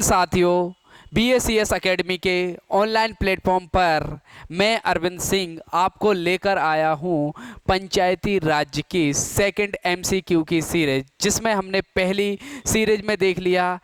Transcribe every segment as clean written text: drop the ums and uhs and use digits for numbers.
साथियों, BACS academy के online platform पर मैं अरविंद सिंह आपको लेकर आया हूं पंचायती राज्य की सेकंड MCQ की सीरीज, जिसमें हमने पहली सीरीज में देख लिया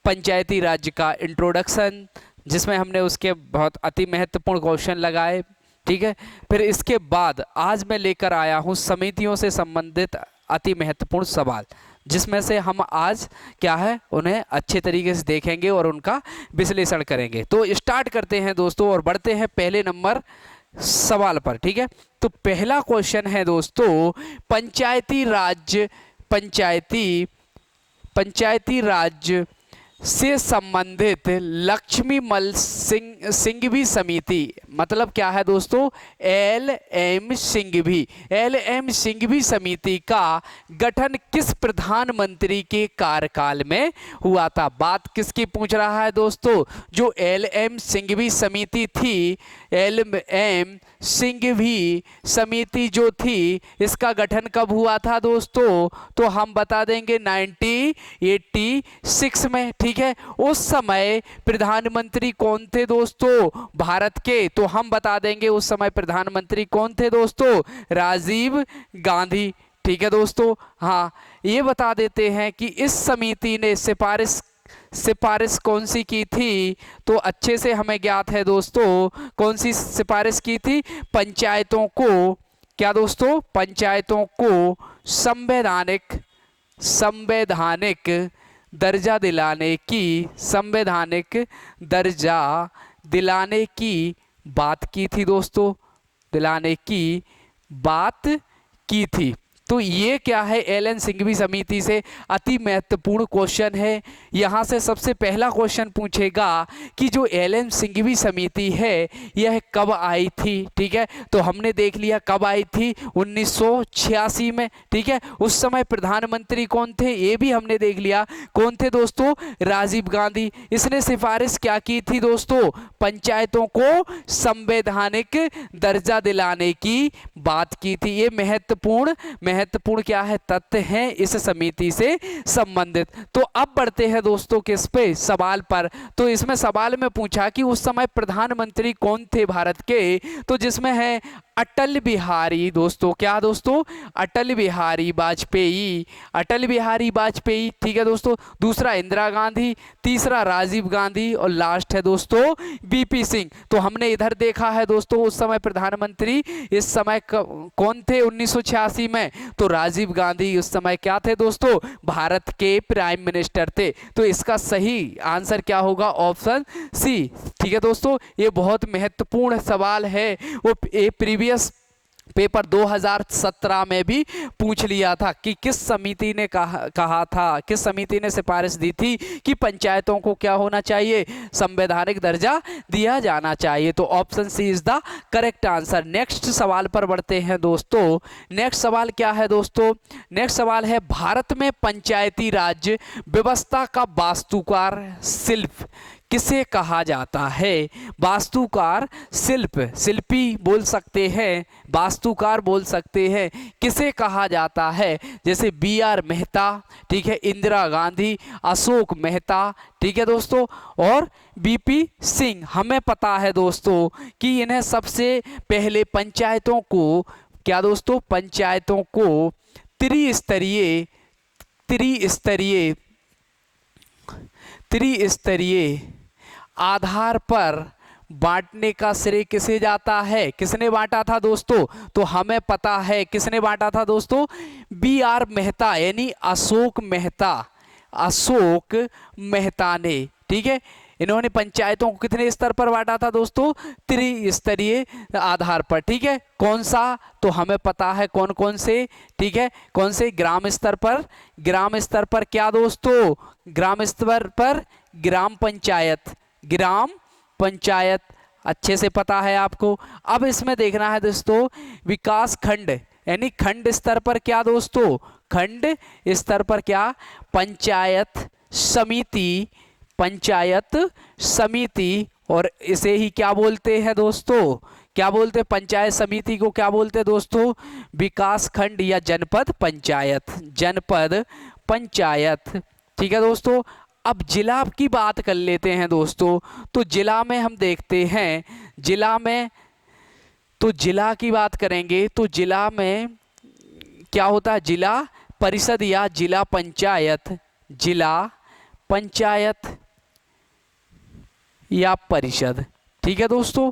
पंचायती राज्य का इंट्रोडक्शन, जिसमें हमने उसके बहुत अति महत्वपूर्ण क्वेश्चन लगाए। ठीक है, फिर इसके बाद आज मैं लेकर आया हूं समितियों से संबंधित अति महत्वपूर्ण सवाल, जिसमें से हम आज क्या है उन्हें अच्छे तरीके से देखेंगे और उनका विश्लेषण करेंगे। तो स्टार्ट करते हैं दोस्तों और बढ़ते हैं पहले नंबर सवाल पर। ठीक है, तो पहला क्वेश्चन है दोस्तों, पंचायती राज्य से संबंधित लक्ष्मीमल सिंघवी समिति, मतलब क्या है दोस्तों, LM सिंघवी समिति का गठन किस प्रधानमंत्री के कार्यकाल में हुआ था। बात किसकी पूछ रहा है दोस्तों, जो LM सिंघवी समिति थी, LM सिंघवी समिति जो थी, इसका गठन कब हुआ था दोस्तों, तो हम बता देंगे 1986 में। ठीक है, उस समय प्रधानमंत्री कौन थे दोस्तों, भारत के, तो हम बता देंगे उस समय प्रधानमंत्री कौन थे दोस्तों, राजीव गांधी। ठीक है दोस्तों, हाँ ये बता देते हैं कि इस समिति ने सिफारिश कौन सी की थी, तो अच्छे से हमें ज्ञात है दोस्तों, कौन सी सिफारिश की थी, पंचायतों को क्या दोस्तों, पंचायतों को संवैधानिक दर्जा दिलाने की बात की थी दोस्तों, दिलाने की बात की थी। तो ये क्या है, LM सिंघवी समिति से अति महत्वपूर्ण क्वेश्चन है। यहाँ से सबसे पहला क्वेश्चन पूछेगा कि जो LM सिंघवी समिति है यह कब आई थी। ठीक है, तो हमने देख लिया कब आई थी, 1986 में। ठीक है, उस समय प्रधानमंत्री कौन थे ये भी हमने देख लिया, कौन थे दोस्तों, राजीव गांधी। इसने सिफारिश क्या की थी दोस्तों, पंचायतों को संवैधानिक दर्जा दिलाने की बात की थी। ये महत्वपूर्ण क्या है, तथ्य हैं इस समिति से संबंधित। तो अब बढ़ते हैं दोस्तों किस पे, सवाल पर। तो इसमें सवाल में पूछा कि उस समय प्रधानमंत्री कौन थे भारत के, तो जिसमें है अटल बिहारी दोस्तों, क्या दोस्तों, अटल बिहारी वाजपेयी। ठीक है दोस्तों, दूसरा इंदिरा गांधी, तीसरा राजीव गांधी और लास्ट है दोस्तों BP सिंह। तो हमने इधर देखा है दोस्तों, उस समय प्रधानमंत्री इस समय कौन थे 1986 में, तो राजीव गांधी उस समय क्या थे दोस्तों, भारत के प्राइम मिनिस्टर थे। तो इसका सही आंसर क्या होगा, ऑप्शन C। ठीक है दोस्तों, ये बहुत महत्वपूर्ण सवाल है, वो प्रीवियस पेपर 2017 में भी पूछ लिया था कि किस समिति ने कहा था, किस समिति ने सिफारिश दी थी कि पंचायतों को क्या होना चाहिए, संवैधानिक दर्जा दिया जाना चाहिए। तो option C is the correct answer. Next सवाल पर बढ़ते हैं दोस्तों। नेक्स्ट सवाल क्या है दोस्तों, नेक्स्ट सवाल है, भारत में पंचायती राज व्यवस्था का वास्तुकार शिल्प किसे कहा जाता है। वास्तुकार शिल्पी बोल सकते हैं, वास्तुकार बोल सकते हैं, किसे कहा जाता है, जैसे BR मेहता, ठीक है, इंदिरा गांधी, अशोक मेहता, ठीक है दोस्तों, और BP सिंह। हमें पता है दोस्तों कि इन्हें सबसे पहले पंचायतों को क्या दोस्तों, पंचायतों को त्रिस्तरीय आधार पर बांटने का श्रेय किसे जाता है, किसने बांटा था दोस्तों, तो हमें पता है किसने बांटा था दोस्तों, BR मेहता, यानी अशोक मेहता ने। ठीक है, इन्होंने पंचायतों को कितने स्तर पर बांटा था दोस्तों, त्रिस्तरीय आधार पर। ठीक है, कौन सा, तो हमें पता है कौन कौन से। ठीक है, कौन से, ग्राम स्तर पर क्या दोस्तों, ग्राम स्तर पर ग्राम पंचायत अच्छे से पता है आपको। अब इसमें देखना है दोस्तों विकास खंड, यानी खंड स्तर पर क्या दोस्तों, खंड स्तर पर क्या, पंचायत समिति, और इसे ही क्या बोलते हैं दोस्तों, क्या बोलते हैं, पंचायत समिति को क्या बोलते हैं दोस्तों, विकास खंड या जनपद पंचायत। ठीक है दोस्तों, अब जिला की बात कर लेते हैं दोस्तों। तो जिला में हम देखते हैं, जिला में तो जिला की बात करेंगे तो जिला में क्या होता है, जिला परिषद या जिला पंचायत, जिला पंचायत या परिषद। ठीक है दोस्तों,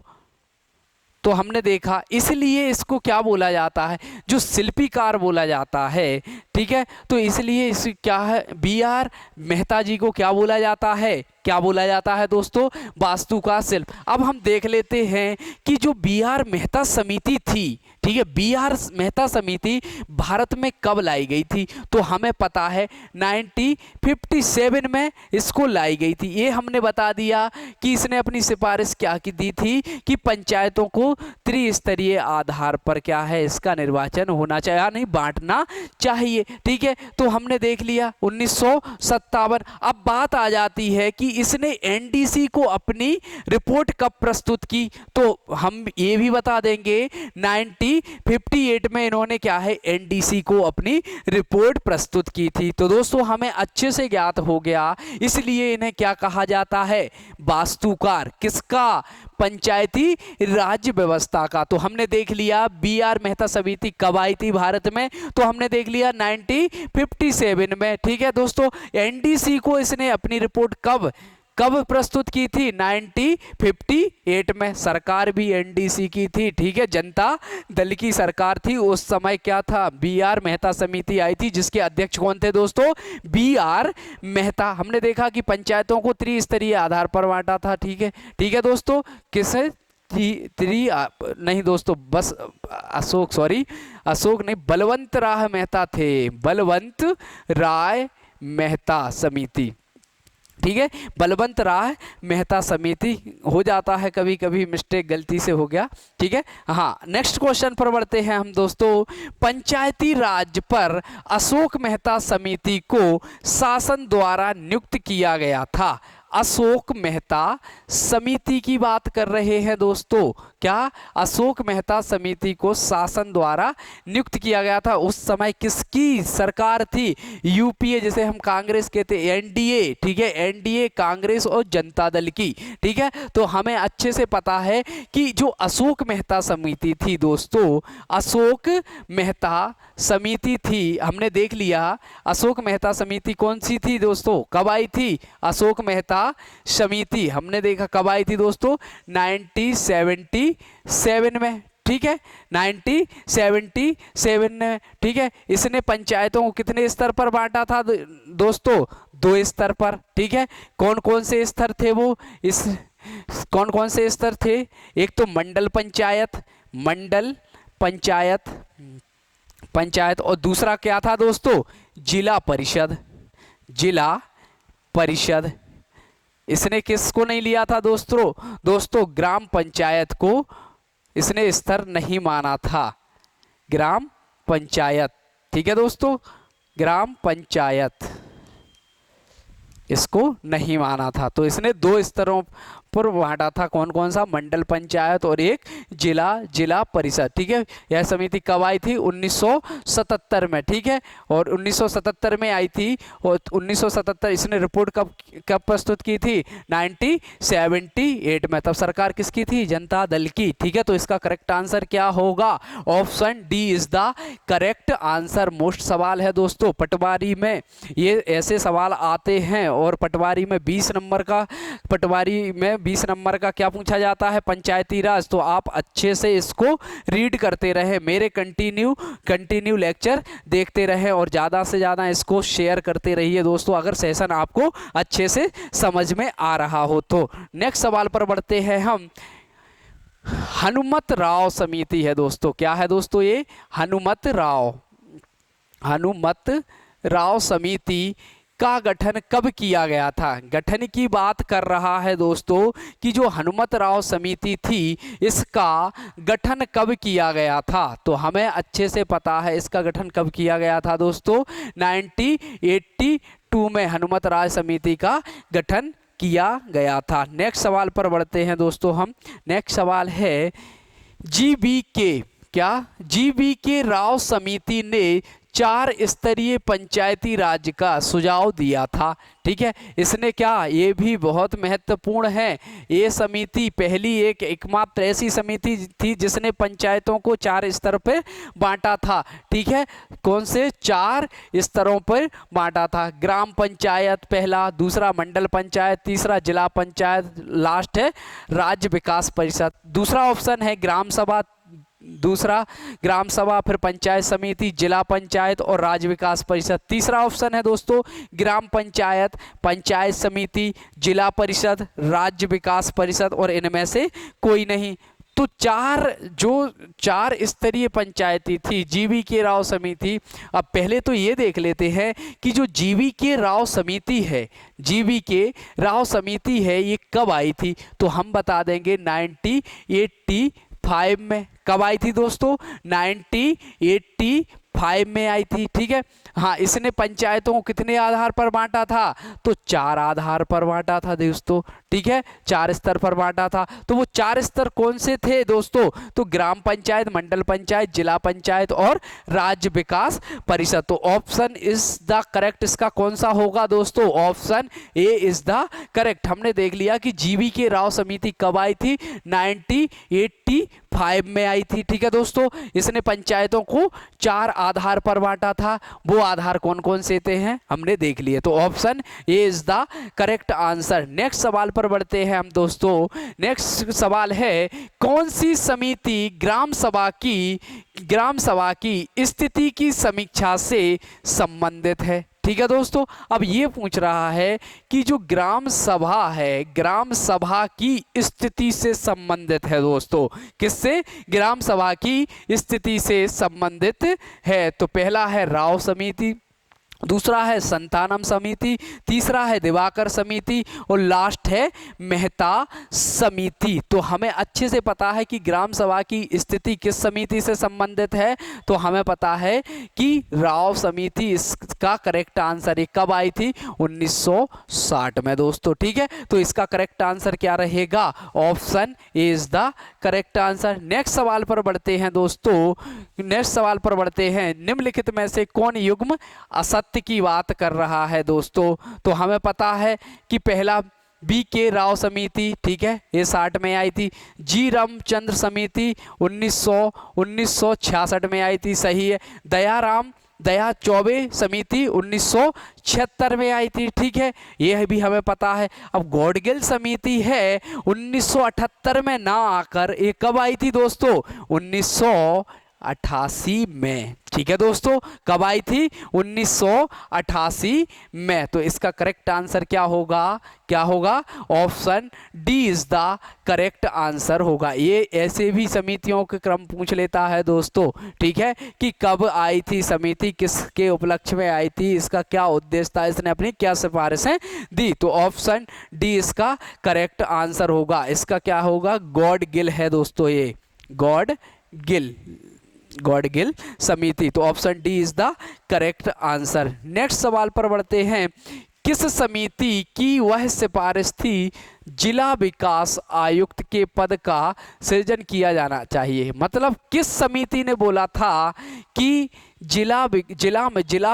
तो हमने देखा, इसलिए इसको क्या बोला जाता है, जो शिल्पीकार बोला जाता है। ठीक है, तो इसलिए इस क्या है, बी.आर. मेहता जी को क्या बोला जाता है, क्या बोला जाता है दोस्तों, वास्तुकार शिल्प। अब हम देख लेते हैं कि जो बी.आर. मेहता समिति थी, ठीक है, बी.आर. मेहता समिति भारत में कब लाई गई थी, तो हमें पता है 1957 में इसको लाई गई थी। ये हमने बता दिया कि इसने अपनी सिफारिश क्या की दी थी कि पंचायतों को त्रिस्तरीय आधार पर क्या है, इसका निर्वाचन होना चाहिए, नहीं बांटना चाहिए। ठीक है, तो हमने देख लिया 1957। अब बात आ जाती है कि इसने एनडीसी को अपनी रिपोर्ट कब प्रस्तुत की, तो हम ये भी बता देंगे 1958 में इन्होंने क्या है, एनडीसी को अपनी रिपोर्ट प्रस्तुत की थी। तो दोस्तों हमें अच्छे से ज्ञात हो गया, इसलिए इन्हें क्या कहा जाता है, वास्तुकार। किसका, पंचायती राज्य व्यवस्था का। तो हमने देख लिया बी.आर. मेहता समिति कब आई थी भारत में, तो हमने देख लिया 1957 में। ठीक है दोस्तों, एनडीसी को इसने अपनी रिपोर्ट कब प्रस्तुत की थी, 1958 में। सरकार भी एनडीसी की थी, ठीक है, जनता दल की सरकार थी उस समय। क्या था, बी.आर. मेहता समिति आई थी, जिसके अध्यक्ष कौन थे दोस्तों, बी.आर. मेहता। हमने देखा कि पंचायतों को त्रिस्तरीय आधार पर बांटा था। ठीक है दोस्तों, किसे नहीं दोस्तों, बस अशोक नहीं, बलवंत राय मेहता थे, बलवंत राय मेहता समिति। ठीक है, बलवंत राय मेहता समिति। हो जाता है कभी कभी मिस्टेक, गलती से हो गया। ठीक है, हाँ, नेक्स्ट क्वेश्चन पर बढ़ते हैं हम दोस्तों। पंचायती राज पर अशोक मेहता समिति को शासन द्वारा नियुक्त किया गया था। अशोक मेहता समिति की बात कर रहे हैं दोस्तों, क्या, अशोक मेहता समिति को शासन द्वारा नियुक्त किया गया था। उस समय किसकी सरकार थी, यूपीए, जिसे हम कांग्रेस कहते हैं, एनडीए। ठीक है, एनडीए, कांग्रेस और जनता दल की। ठीक है, तो हमें अच्छे से पता है कि जो अशोक मेहता समिति थी दोस्तों, अशोक मेहता समिति थी, हमने देख लिया अशोक मेहता समिति कौन सी थी दोस्तों, कब आई थी, अशोक मेहता समिति हमने देखा कब आई थी दोस्तों, 1977 में। ठीक है, 1977 में। ठीक है, इसने पंचायतों को कितने स्तर पर बांटा था दोस्तों, 2 स्तर पर। ठीक है, कौन कौन से स्तर थे वो, कौन कौन से स्तर थे, एक तो मंडल पंचायत और दूसरा क्या था दोस्तों, जिला परिषद। इसने किसको नहीं लिया था दोस्तों, ग्राम पंचायत को इसने स्तर नहीं माना था, ग्राम पंचायत। ठीक है दोस्तों, ग्राम पंचायत इसको नहीं माना था। तो इसने 2 स्तरों पर बांटा था, कौन कौन सा, मंडल पंचायत और एक जिला परिषद। ठीक है, यह समिति कब आई थी, 1977 में। ठीक है, और 1977 में आई थी, और 1977 इसने रिपोर्ट कब प्रस्तुत की थी, 1978 में। तब सरकार किसकी थी, जनता दल की। ठीक है, तो इसका करेक्ट आंसर क्या होगा, option D is the correct answer. Most सवाल है दोस्तों पटवारी में, ये ऐसे सवाल आते हैं, और पटवारी में 20 नंबर का क्या पूछा जाता है, पंचायती राज। तो आप अच्छे से इसको रीड करते रहे, मेरे कंटिन्यू लेक्चर देखते रहे, और ज़्यादा से ज़्यादा इसको शेयर करते रहिए दोस्तों, अगर सेशन आपको अच्छे से समझ में आ रहा हो तो। नेक्स्ट सवाल पर बढ़ते हैं हम। हनुमत राव समिति है दोस्तों, क्या है दोस्तों, ये हनुमत राव समिति का गठन कब किया गया था। गठन की बात कर रहा है दोस्तों कि जो हनुमत राव समिति थी, इसका गठन कब किया गया था। तो हमें अच्छे से पता है इसका गठन कब किया गया था दोस्तों, 1982 में हनुमत राव समिति का गठन किया गया था। नेक्स्ट सवाल पर बढ़ते हैं दोस्तों हम। नेक्स्ट सवाल है, जीबीके राव समिति ने 4 स्तरीय पंचायती राज का सुझाव दिया था। ठीक है, इसने क्या, ये भी बहुत महत्वपूर्ण है, ये समिति पहली एकमात्र ऐसी समिति थी जिसने पंचायतों को 4 स्तर पर बांटा था। ठीक है, कौन से 4 स्तरों पर बांटा था? ग्राम पंचायत पहला, दूसरा मंडल पंचायत, तीसरा जिला पंचायत, लास्ट है राज्य विकास परिषद। दूसरा ऑप्शन है ग्राम सभा, दूसरा ग्राम सभा, फिर पंचायत समिति, जिला पंचायत और राज्य विकास परिषद। तीसरा ऑप्शन है दोस्तों ग्राम पंचायत, पंचायत समिति, जिला परिषद, राज्य विकास परिषद और इनमें से कोई नहीं। तो 4 स्तरीय पंचायती थी जीवीके राव समिति। अब पहले तो ये देख लेते हैं कि जो जीवीके राव समिति है, जीवीके राव समिति है, ये कब आई थी? तो हम बता देंगे 1985 में। कब आई थी दोस्तों? 1985 में आई थी। ठीक है, हाँ, इसने पंचायतों को कितने आधार पर बांटा था? तो 4 आधार पर बांटा था दोस्तों। ठीक है, 4 स्तर पर बांटा था। तो वो 4 स्तर कौन से थे दोस्तों? तो ग्राम पंचायत, मंडल पंचायत, जिला पंचायत और राज्य विकास परिषद। तो ऑप्शन इज द करेक्ट, इसका कौन सा होगा दोस्तों? Option A is the correct. हमने देख लिया कि जीवीके राव समिति कब आई थी? 1985 में आई थी। ठीक है दोस्तों, इसने पंचायतों को 4 आधार पर बांटा था। वो आधार कौन कौन से थे हैं हमने देख लिए। तो option A is the correct answer. Next सवाल पर बढ़ते हैं हम दोस्तों। नेक्स्ट सवाल है, कौन सी समिति ग्राम सभा की स्थिति की समीक्षा से संबंधित है? ठीक है दोस्तों, अब ये पूछ रहा है कि जो ग्राम सभा है, ग्राम सभा की स्थिति से संबंधित है दोस्तों। किससे? ग्राम सभा की स्थिति से संबंधित है। तो पहला है राव समिति, दूसरा है संतानम समिति, तीसरा है दिवाकर समिति और लास्ट है मेहता समिति। तो हमें अच्छे से पता है कि ग्राम सभा की स्थिति किस समिति से संबंधित है। तो हमें पता है कि राव समिति इसका करेक्ट आंसर है। कब आई थी? 1960 में दोस्तों। ठीक है, तो इसका करेक्ट आंसर क्या रहेगा? Option A is the correct answer. Next सवाल पर बढ़ते हैं दोस्तों। नेक्स्ट सवाल पर बढ़ते हैं, निम्नलिखित में से कौन युग्म असत्य की बात कर रहा है दोस्तों? तो हमें पता है कि पहला बीके राव समिति, ठीक है, ये 60 में आई थी। जी रामचंद्र समिति 1966 में आई थी, सही है। दया चौबे समिति 1976 में आई थी। ठीक है, यह भी हमें पता है। अब गॉडगिल समिति है 1978 में ना आकर ये कब आई थी दोस्तों? 1988 में। ठीक है दोस्तों, कब आई थी? 1988 में। तो इसका करेक्ट आंसर क्या होगा? क्या होगा? Option D is the correct answer होगा। ये ऐसे भी समितियों के क्रम पूछ लेता है दोस्तों। ठीक है, कि कब आई थी समिति, किसके उपलक्ष्य में आई थी, इसका क्या उद्देश्य था, इसने अपनी क्या सिफारिशें दी। तो ऑप्शन डी इसका करेक्ट आंसर होगा। इसका क्या होगा? गॉडगिल है दोस्तों, ये गॉडगिल समिति। तो option D is the correct answer. Next सवाल पर बढ़ते हैं, किस समिति की वह सिफारिश थी जिला विकास आयुक्त के पद का सृजन किया जाना चाहिए? मतलब किस समिति ने बोला था कि जिला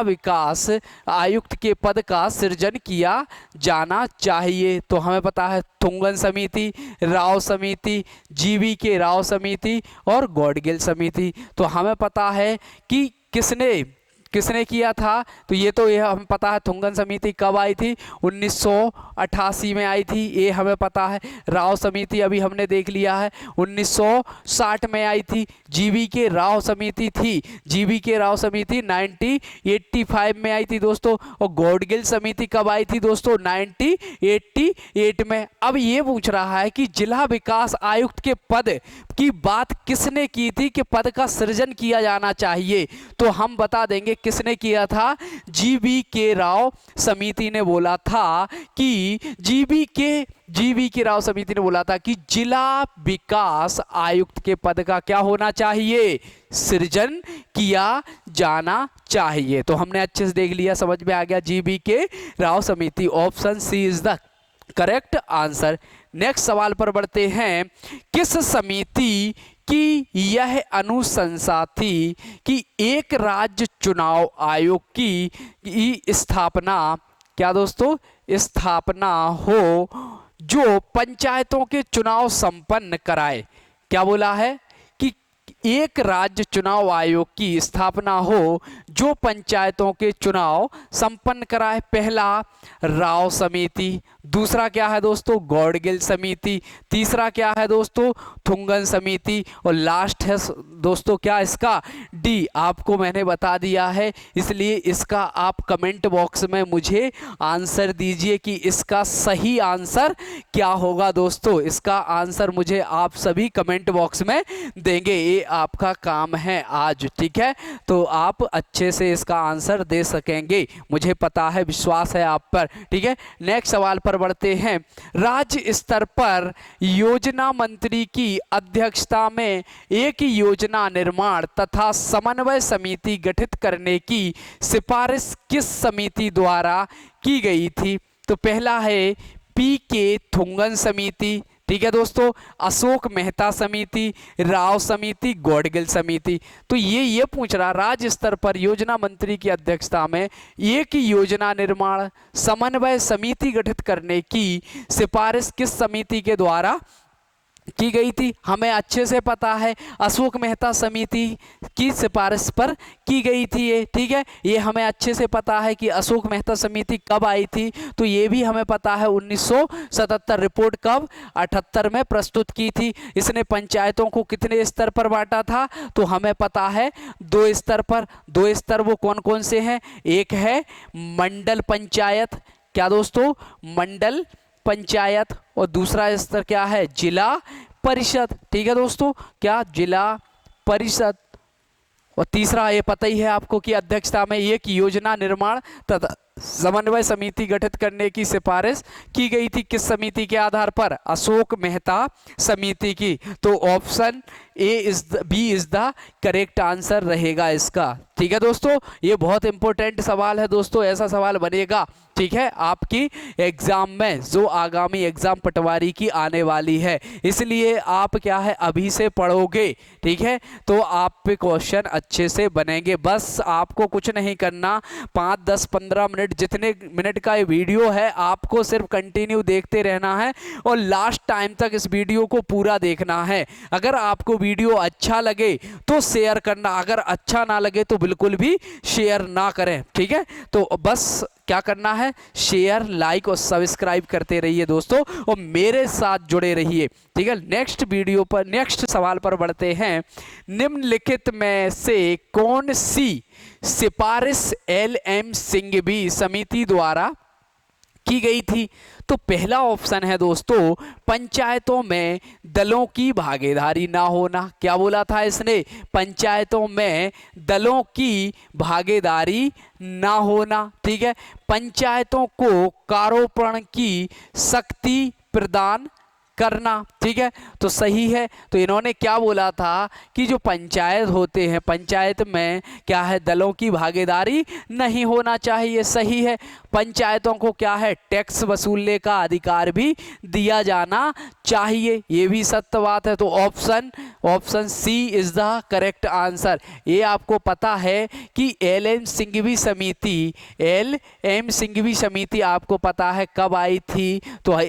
विकास आयुक्त के पद का सृजन किया जाना चाहिए? तो हमें पता है थुंगन समिति, राव समिति, जीवीके राव समिति और गॉडगिल समिति। तो हमें पता है कि किसने किया था। तो ये हमें पता है। थुंगन समिति कब आई थी? 1988 में आई थी, ये हमें पता है। राव समिति अभी हमने देख लिया है, 1960 में आई थी। जीवीके राव समिति थी, जीवीके राव समिति 1985 में आई थी दोस्तों। और गॉडगिल समिति कब आई थी दोस्तों? 1988 में। अब ये पूछ रहा है कि जिला विकास आयुक्त के पद की बात किसने की थी कि पद का सृजन किया जाना चाहिए? तो हम बता देंगे किसने किया था। जीवीके राव समिति ने बोला था कि जीवीके राव समिति ने बोला था कि जिला विकास आयुक्त के पद का क्या होना चाहिए? सृजन किया जाना चाहिए। तो हमने अच्छे से देख लिया, समझ में आ गया। जीवीके राव समिति, option C is the correct answer. Next सवाल पर बढ़ते हैं, किस समिति की यह अनुशंसा थी कि एक राज्य चुनाव आयोग की स्थापना, क्या दोस्तों, स्थापना हो जो पंचायतों के चुनाव संपन्न कराए। क्या बोला है कि एक राज्य चुनाव आयोग की स्थापना हो जो पंचायतों के चुनाव संपन्न कराए। पहला राव समिति, दूसरा क्या है दोस्तों, गौडगिल समिति, तीसरा क्या है दोस्तों, थुंगन समिति, और लास्ट है दोस्तों क्या इसका, डी। आपको मैंने बता दिया है, इसलिए इसका आप कमेंट बॉक्स में मुझे आंसर दीजिए कि इसका सही आंसर क्या होगा दोस्तों। इसका आंसर मुझे आप सभी कमेंट बॉक्स में देंगे, ये आपका काम है आज, ठीक है। तो आप अच्छे से इसका आंसर दे सकेंगे, मुझे पता है, विश्वास है आप पर, ठीक है। नेक्स्ट सवाल पर बढ़ते हैं, राज्य स्तर पर योजना मंत्री की अध्यक्षता में एक योजना निर्माण तथा समन्वय समिति गठित करने की सिफारिश किस समिति द्वारा की गई थी। तो पहला है पी.के. थुंगन समिति, ठीक है दोस्तों, अशोक मेहता समिति, राव समिति, गौडगिल समिति। तो ये पूछ रहा, राज्य स्तर पर योजना मंत्री की अध्यक्षता में एक योजना निर्माण समन्वय समिति गठित करने की सिफारिश किस समिति के द्वारा की गई थी। हमें अच्छे से पता है अशोक मेहता समिति की सिफारिश पर की गई थी ये, ठीक है। ये हमें अच्छे से पता है कि अशोक मेहता समिति कब आई थी, तो ये भी हमें पता है 1977 रिपोर्ट कब 78 में प्रस्तुत की थी। इसने पंचायतों को कितने स्तर पर बांटा था, तो हमें पता है 2 स्तर पर। 2 स्तर वो कौन कौन से हैं, एक है मंडल पंचायत, क्या दोस्तों, मंडल पंचायत, और दूसरा स्तर क्या है, जिला परिषद, ठीक है दोस्तों, क्या, जिला परिषद। और तीसरा ये पता ही है आपको कि अध्यक्षता में एक योजना निर्माण तथा समन्वय समिति गठित करने की सिफारिश की गई थी किस समिति के आधार पर, अशोक मेहता समिति की। तो option B is the correct answer रहेगा इसका, ठीक है दोस्तों। ये बहुत इंपॉर्टेंट सवाल है दोस्तों, ऐसा सवाल बनेगा, ठीक है, आपकी एग्जाम में, जो आगामी एग्जाम पटवारी की आने वाली है, इसलिए आप क्या है अभी से पढ़ोगे, ठीक है, तो आप पे क्वेश्चन अच्छे से बनेंगे। बस आपको कुछ नहीं करना, 5, 10, 15 मिनट, जितने मिनट का ये वीडियो है, आपको सिर्फ कंटिन्यू देखते रहना है और लास्ट टाइम तक इस वीडियो को पूरा देखना है। अगर आपको वीडियो अच्छा लगे तो शेयर करना, अगर अच्छा ना लगे तो बिल्कुल भी शेयर ना करें, ठीक है। तो बस क्या करना है, शेयर, लाइक और सब्सक्राइब करते रहिए दोस्तों, और मेरे साथ जुड़े रहिए, ठीक है। नेक्स्ट वीडियो पर, नेक्स्ट सवाल पर बढ़ते हैं, निम्नलिखित में से कौन सी सिफारिश एल.एम. सिंघवी समिति द्वारा की गई थी। तो पहला ऑप्शन है दोस्तों, पंचायतों में दलों की भागीदारी ना होना। क्या बोला था इसने, पंचायतों में दलों की भागीदारी ना होना, ठीक है। पंचायतों को कारोपण की शक्ति प्रदान करना, ठीक है, तो सही है। तो इन्होंने क्या बोला था कि जो पंचायत होते हैं, पंचायत में क्या है, दलों की भागीदारी नहीं होना चाहिए, सही है। पंचायतों को क्या है, टैक्स वसूलने का अधिकार भी दिया जाना चाहिए, ये भी सत्य बात है। तो option C is the correct answer. ये आपको पता है कि एल.एम. सिंघवी समिति आपको पता है कब आई थी, तो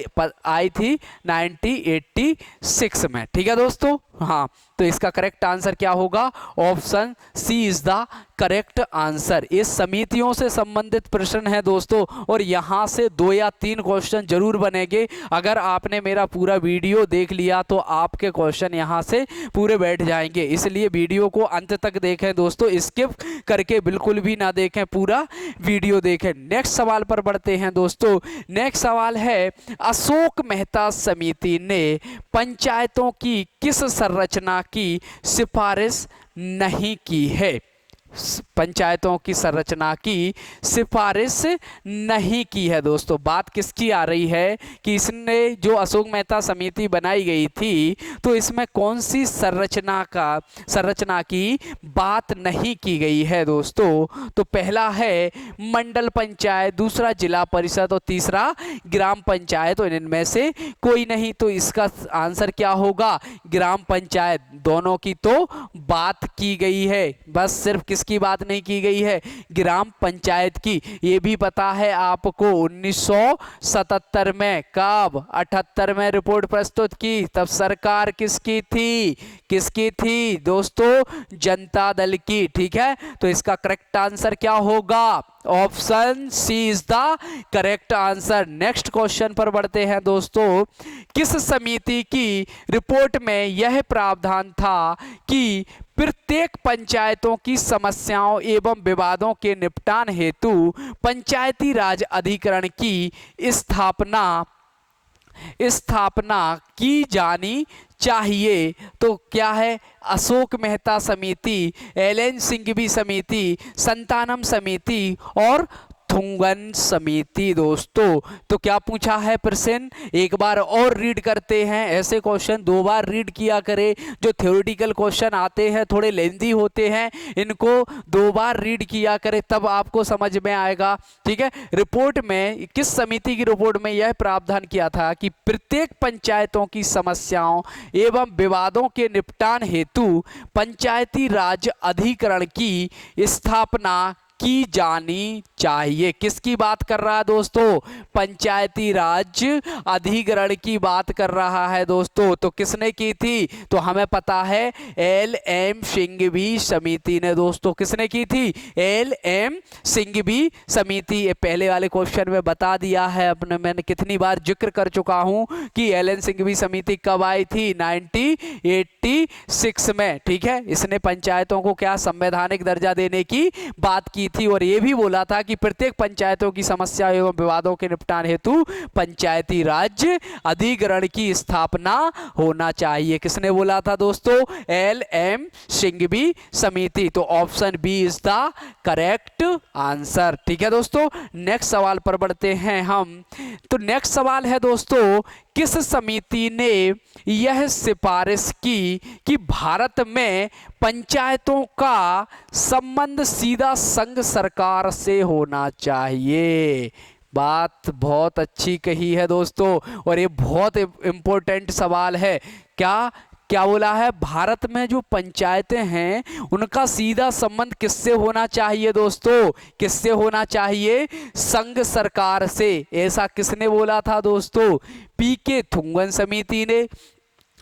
आई थी 1986 में, ठीक है दोस्तों। हाँ, तो इसका करेक्ट आंसर क्या होगा, option C is the correct answer. इस समितियों से संबंधित प्रश्न है दोस्तों, और यहाँ से 2 या 3 क्वेश्चन जरूर बनेंगे। अगर आपने मेरा पूरा वीडियो देख लिया तो आपके क्वेश्चन यहाँ से पूरे बैठ जाएंगे, इसलिए वीडियो को अंत तक देखें दोस्तों, स्किप करके बिल्कुल भी ना देखें, पूरा वीडियो देखें। नेक्स्ट सवाल पर बढ़ते हैं दोस्तों। नेक्स्ट सवाल है, अशोक मेहता समिति ने पंचायतों की किस संरचना की सिफारिश नहीं की है। पंचायतों की संरचना की सिफारिश नहीं की है। दोस्तों बात किसकी आ रही है कि इसने जो अशोक मेहता समिति बनाई गई थी तो इसमें कौन सी संरचना की बात नहीं की गई है दोस्तों। तो पहला है मंडल पंचायत, दूसरा जिला परिषद और तीसरा ग्राम पंचायत। और इनमें से कोई नहीं, तो इसका आंसर क्या होगा, ग्राम पंचायत। दोनों की तो बात की गई है, बस सिर्फ किसकी बात नहीं की गई है, ग्राम पंचायत की। ये भी पता है आपको 1977 में, कब, 78 में रिपोर्ट प्रस्तुत की, तब सरकार किसकी थी, किसकी थी दोस्तों, जनता दल की। ठीक है, तो इसका करेक्ट आंसर क्या होगा, option C is the correct answer. Next question पर बढ़ते हैं दोस्तों। किस समिति की रिपोर्ट में यह प्रावधान था कि प्रत्येक पंचायतों की समस्याओं एवं विवादों के निपटान हेतु पंचायती राज अधिकरण की स्थापना की जानी चाहिए। तो क्या है, अशोक मेहता समिति, एल.एन. सिंघवी समिति, संतानम समिति और थुंगन समिति। दोस्तों तो क्या पूछा है प्रश्न, एक बार और रीड करते हैं। ऐसे क्वेश्चन दो बार रीड किया करें, जो थ्योरेटिकल क्वेश्चन आते हैं थोड़े लेंथी होते हैं, इनको दो बार रीड किया करें तब आपको समझ में आएगा। ठीक है, रिपोर्ट में, किस समिति की रिपोर्ट में यह प्रावधान किया था कि प्रत्येक पंचायतों की समस्याओं एवं विवादों के निपटान हेतु पंचायती राज अधिकरण की स्थापना की जानी चाहिए। किसकी बात कर रहा है दोस्तों, पंचायती राज अधिकरण की बात कर रहा है दोस्तों। तो किसने की थी, तो हमें पता है एल.एम. सिंघवी समिति ने। दोस्तों किसने की थी, एल.एम. सिंघवी समिति। ये पहले वाले क्वेश्चन में बता दिया है अपने, मैंने कितनी बार जिक्र कर चुका हूं कि एल.एन. सिंघवी समिति कब आई थी, 1986 में। ठीक है, इसने पंचायतों को क्या संवैधानिक दर्जा देने की बात की थी और यह भी बोला था कि प्रत्येक पंचायतों की समस्या एवं विवादों के निपटान हेतु पंचायती राज अधिकरण की स्थापना होना चाहिए। किसने बोला था दोस्तों, एल.एम. सिंघवी समिति। तो option B is the correct answer. ठीक है दोस्तों, नेक्स्ट सवाल पर बढ़ते हैं हम। तो नेक्स्ट सवाल है दोस्तों, किस समिति ने यह सिफारिश की कि भारत में पंचायतों का संबंध सीधा संघ सरकार से होना चाहिए। बात बहुत अच्छी कही है दोस्तों, और ये बहुत इंपॉर्टेंट सवाल है। क्या बोला है, भारत में जो पंचायतें हैं उनका सीधा संबंध किससे होना चाहिए दोस्तों, किससे होना चाहिए, संघ सरकार से। ऐसा किसने बोला था दोस्तों, पी.के. थुंगन समिति ने,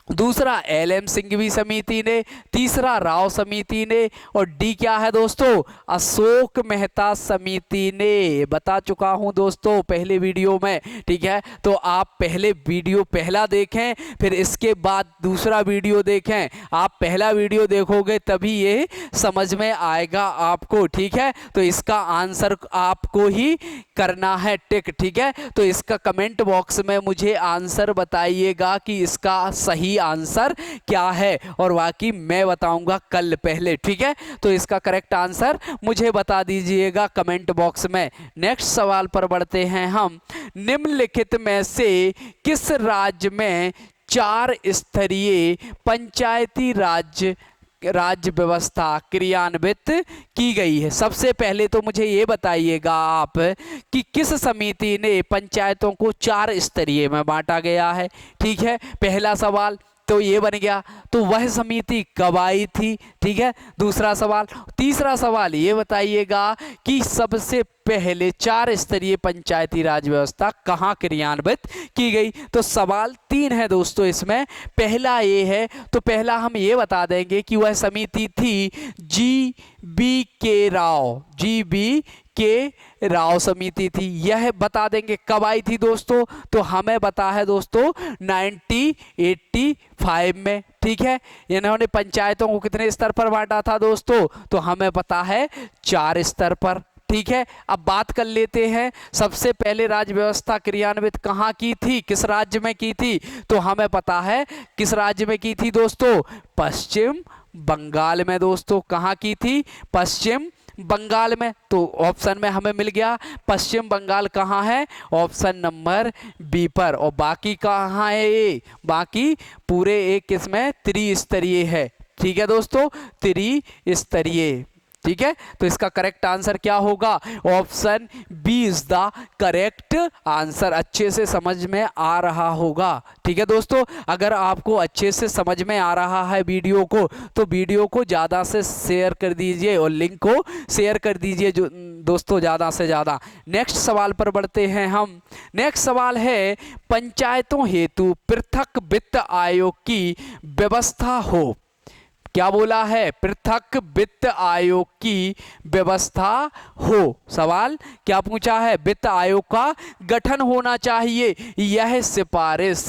दूसरा एल.एम. सिंघवी समिति ने, तीसरा राव समिति ने, और डी क्या है दोस्तों, अशोक मेहता समिति ने। बता चुका हूं दोस्तों पहले वीडियो में। ठीक है, तो आप पहले वीडियो पहला देखें, फिर इसके बाद दूसरा वीडियो देखें। आप पहला वीडियो देखोगे तभी ये समझ में आएगा आपको। ठीक है, तो इसका आंसर आपको ही करना है टिक। ठीक है, तो इसका कमेंट बॉक्स में मुझे आंसर बताइएगा कि इसका सही आंसर क्या है, और बाकी मैं बताऊंगा कल पहले। ठीक है, तो इसका करेक्ट आंसर मुझे बता दीजिएगा कमेंट बॉक्स में। नेक्स्ट सवाल पर बढ़ते हैं हम। निम्नलिखित में से किस राज्य में 4 स्तरीय पंचायती राज्य व्यवस्था क्रियान्वित की गई है। सबसे पहले तो मुझे ये बताइएगा आप कि किस समिति ने पंचायतों को 4 स्तरीय में बांटा गया है। ठीक है, पहला सवाल तो ये बन गया, तो वह समिति कब आई थी। ठीक है, दूसरा सवाल। तीसरा सवाल ये बताइएगा कि सबसे पहले 4 स्तरीय पंचायती राज व्यवस्था कहाँ क्रियान्वित की गई। तो सवाल 3 है दोस्तों इसमें। पहला ये है, तो पहला हम ये बता देंगे कि वह समिति थी जी.बी. राव समिति थी। यह बता देंगे कब आई थी दोस्तों, तो हमें पता है दोस्तों 1985 में। ठीक है, इन्होंने पंचायतों को कितने स्तर पर बांटा था दोस्तों, तो हमें पता है 4 स्तर पर। ठीक है, अब बात कर लेते हैं सबसे पहले राज्य व्यवस्था क्रियान्वित कहाँ की थी, किस राज्य में की थी। तो हमें पता है किस राज्य में की थी दोस्तों, पश्चिम बंगाल में दोस्तों। कहाँ की थी? पश्चिम बंगाल में। तो ऑप्शन में हमें मिल गया पश्चिम बंगाल कहाँ है? ऑप्शन नंबर बी पर। और बाकी कहाँ है? ए बाकी पूरे एक किसमें? त्रिस्तरीय है। ठीक है दोस्तों, त्रिस्तरीय। ठीक है, तो इसका करेक्ट आंसर क्या होगा? Option B is the correct answer. अच्छे से समझ में आ रहा होगा। ठीक है दोस्तों, अगर आपको अच्छे से समझ में आ रहा है वीडियो को, तो वीडियो को ज़्यादा से शेयर कर दीजिए और लिंक को शेयर कर दीजिए जो दोस्तों ज़्यादा से ज़्यादा। नेक्स्ट सवाल पर बढ़ते हैं हम। नेक्स्ट सवाल है, पंचायतों हेतु पृथक वित्त आयोग की व्यवस्था हो। क्या बोला है? पृथक वित्त आयोग की व्यवस्था हो। सवाल क्या पूछा है? वित्त आयोग का गठन होना चाहिए। यह सिफारिश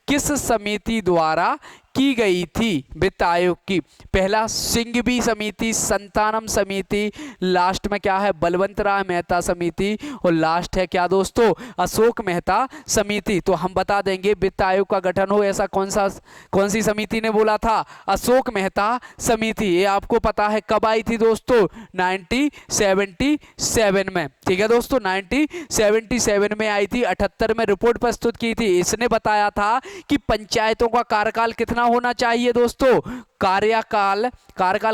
किस समिति द्वारा की गई थी? वित्त आयोग की। पहला सिंघवी समिति, संतानम समिति, लास्ट में क्या है? बलवंत राय मेहता समिति, और लास्ट है क्या दोस्तों? अशोक मेहता समिति। तो हम बता देंगे वित्त आयोग का गठन हो ऐसा कौन सी समिति ने बोला था? अशोक मेहता समिति। ये आपको पता है कब आई थी दोस्तों? 1977 में। ठीक है दोस्तों, 1977 में आई थी। 78 में रिपोर्ट प्रस्तुत की थी। इसने बताया था कि पंचायतों का कार्यकाल कितना होना चाहिए दोस्तों? कार्यकाल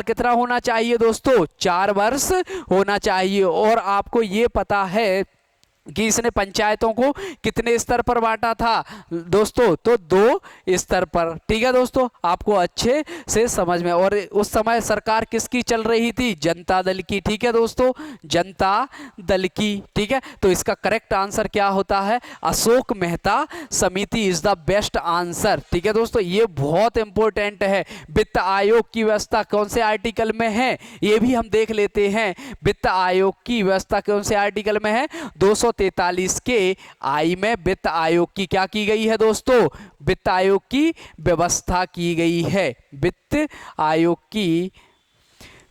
कितना होना चाहिए दोस्तों? 4 वर्ष होना चाहिए। और आपको ये पता है कि इसने पंचायतों को कितने स्तर पर बांटा था दोस्तों? तो 2 स्तर पर। ठीक है दोस्तों, आपको अच्छे से समझ में। और उस समय सरकार किसकी चल रही थी? जनता दल की। ठीक है दोस्तों, जनता दल की। ठीक है, तो इसका करेक्ट आंसर क्या होता है? अशोक मेहता समिति इज द बेस्ट आंसर। ठीक है दोस्तों, ये बहुत इंपॉर्टेंट है। वित्त आयोग की व्यवस्था कौन से आर्टिकल में है? ये भी हम देख लेते हैं। वित्त आयोग की व्यवस्था कौन से आर्टिकल में है? 243 के आई में वित्त आयोग की क्या की गई है दोस्तों? वित्त आयोग की व्यवस्था की गई है। वित्त आयोग की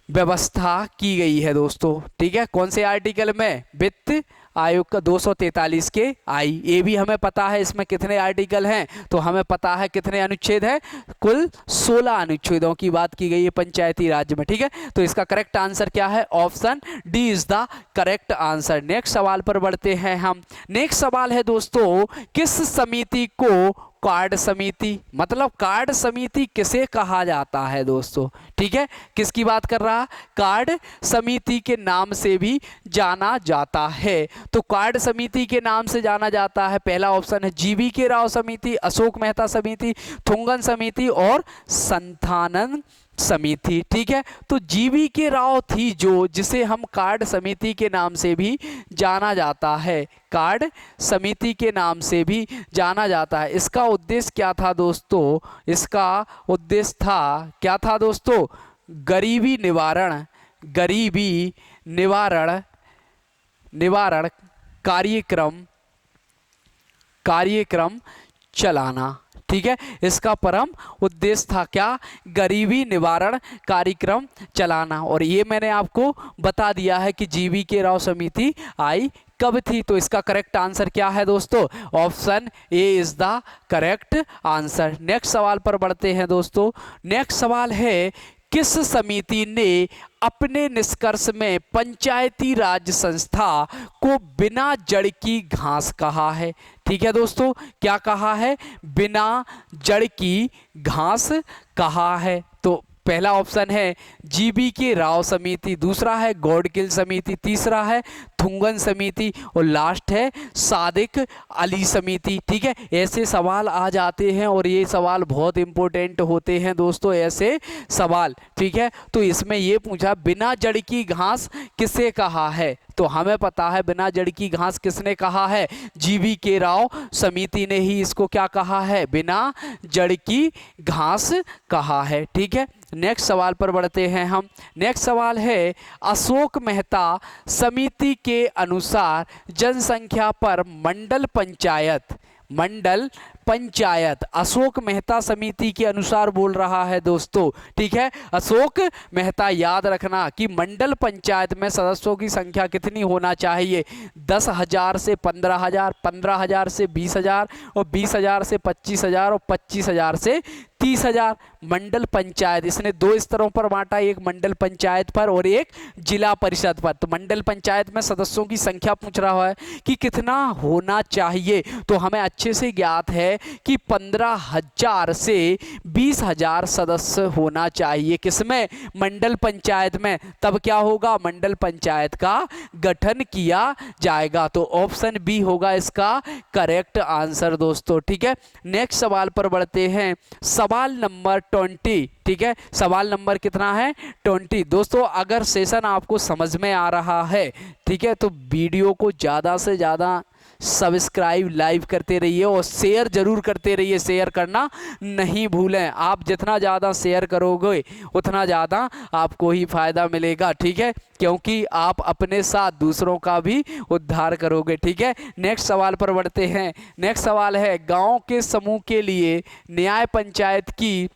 व्यवस्था की गई है दोस्तों। ठीक है, कौन से आर्टिकल में? वित्त आयोग का 243 के आई। ये भी हमें पता है इसमें कितने आर्टिकल हैं, तो हमें पता है कितने अनुच्छेद हैं। कुल 16 अनुच्छेदों की बात की गई है पंचायती राज में। ठीक है, तो इसका करेक्ट आंसर क्या है? Option D is the correct answer. Next सवाल पर बढ़ते हैं हम। नेक्स्ट सवाल है दोस्तों, किस समिति को कार्ड समिति, मतलब कार्ड समिति किसे कहा जाता है दोस्तों? ठीक है, किसकी बात कर रहा? कार्ड समिति के नाम से भी जाना जाता है। तो कार्ड समिति के नाम से जाना जाता है। पहला ऑप्शन है जीवी के राव समिति, अशोक मेहता समिति, थुंगन समिति और संथानन समिति। ठीक है, तो जीवी के राव थी जो, जिसे हम कार्ड समिति के नाम से भी जाना जाता है। कार्ड समिति के नाम से भी जाना जाता है। इसका उद्देश्य क्या था दोस्तों? इसका उद्देश्य था क्या था दोस्तों? गरीबी निवारण कार्यक्रम चलाना। ठीक है, इसका परम उद्देश्य था क्या? गरीबी निवारण कार्यक्रम चलाना। और ये मैंने आपको बता दिया है कि जीवी के राव समिति आई कब थी। तो इसका करेक्ट आंसर क्या है दोस्तों? Option A is the correct answer. Next सवाल पर बढ़ते हैं दोस्तों। नेक्स्ट सवाल है, किस समिति ने अपने निष्कर्ष में पंचायती राज संस्था को बिना जड़ की घास कहा है? ठीक है दोस्तों, क्या कहा है? बिना जड़ की घास कहा है। तो पहला ऑप्शन है जीबी के राव समिति, दूसरा है गॉडगिल समिति, तीसरा है थुंगन समिति और लास्ट है सादिक अली समिति। ठीक है, ऐसे सवाल आ जाते हैं और ये सवाल बहुत इंपॉर्टेंट होते हैं दोस्तों, ऐसे सवाल। ठीक है, तो इसमें ये पूछा बिना जड़ की घास किसे कहा है? तो हमें पता है बिना जड़ की घास किसने कहा है? जीवी के राव समिति ने ही इसको क्या कहा है? बिना जड़ की घास कहा है। ठीक है, नेक्स्ट सवाल पर बढ़ते हैं हम। नेक्स्ट सवाल है, अशोक मेहता समिति के अनुसार जनसंख्या पर मंडल पंचायत अशोक मेहता समिति के अनुसार बोल रहा है दोस्तों। ठीक है, अशोक मेहता, याद रखना कि मंडल पंचायत में सदस्यों की संख्या कितनी होना चाहिए? 10,000 से 15,000, 15,000 से 20,000 और 20,000 से 25,000 और 25,000 से 30,000। मंडल पंचायत इसने 2 स्तरों पर बांटा, एक मंडल पंचायत पर और एक जिला परिषद पर। तो मंडल पंचायत में सदस्यों की संख्या पूछ रहा है कि कितना होना चाहिए, तो हमें अच्छे से ज्ञात है कि 15,000 से 20,000 सदस्य होना चाहिए। किसमें? मंडल पंचायत में। तब क्या होगा? मंडल पंचायत का गठन किया जाएगा। तो ऑप्शन बी होगा इसका करेक्ट आंसर दोस्तों। ठीक है, नेक्स्ट सवाल पर बढ़ते हैं। सवाल नंबर 20। ठीक है, सवाल नंबर कितना है? 20। दोस्तों अगर सेशन आपको समझ में आ रहा है, ठीक है, तो वीडियो को ज़्यादा से ज़्यादा सब्सक्राइब लाइव करते रहिए और शेयर जरूर करते रहिए। शेयर करना नहीं भूलें। आप जितना ज़्यादा शेयर करोगे उतना ज़्यादा आपको ही फायदा मिलेगा। ठीक है, क्योंकि आप अपने साथ दूसरों का भी उद्धार करोगे। ठीक है, नेक्स्ट सवाल पर बढ़ते हैं। नेक्स्ट सवाल है, गांव के समूह के लिए न्याय पंचायत की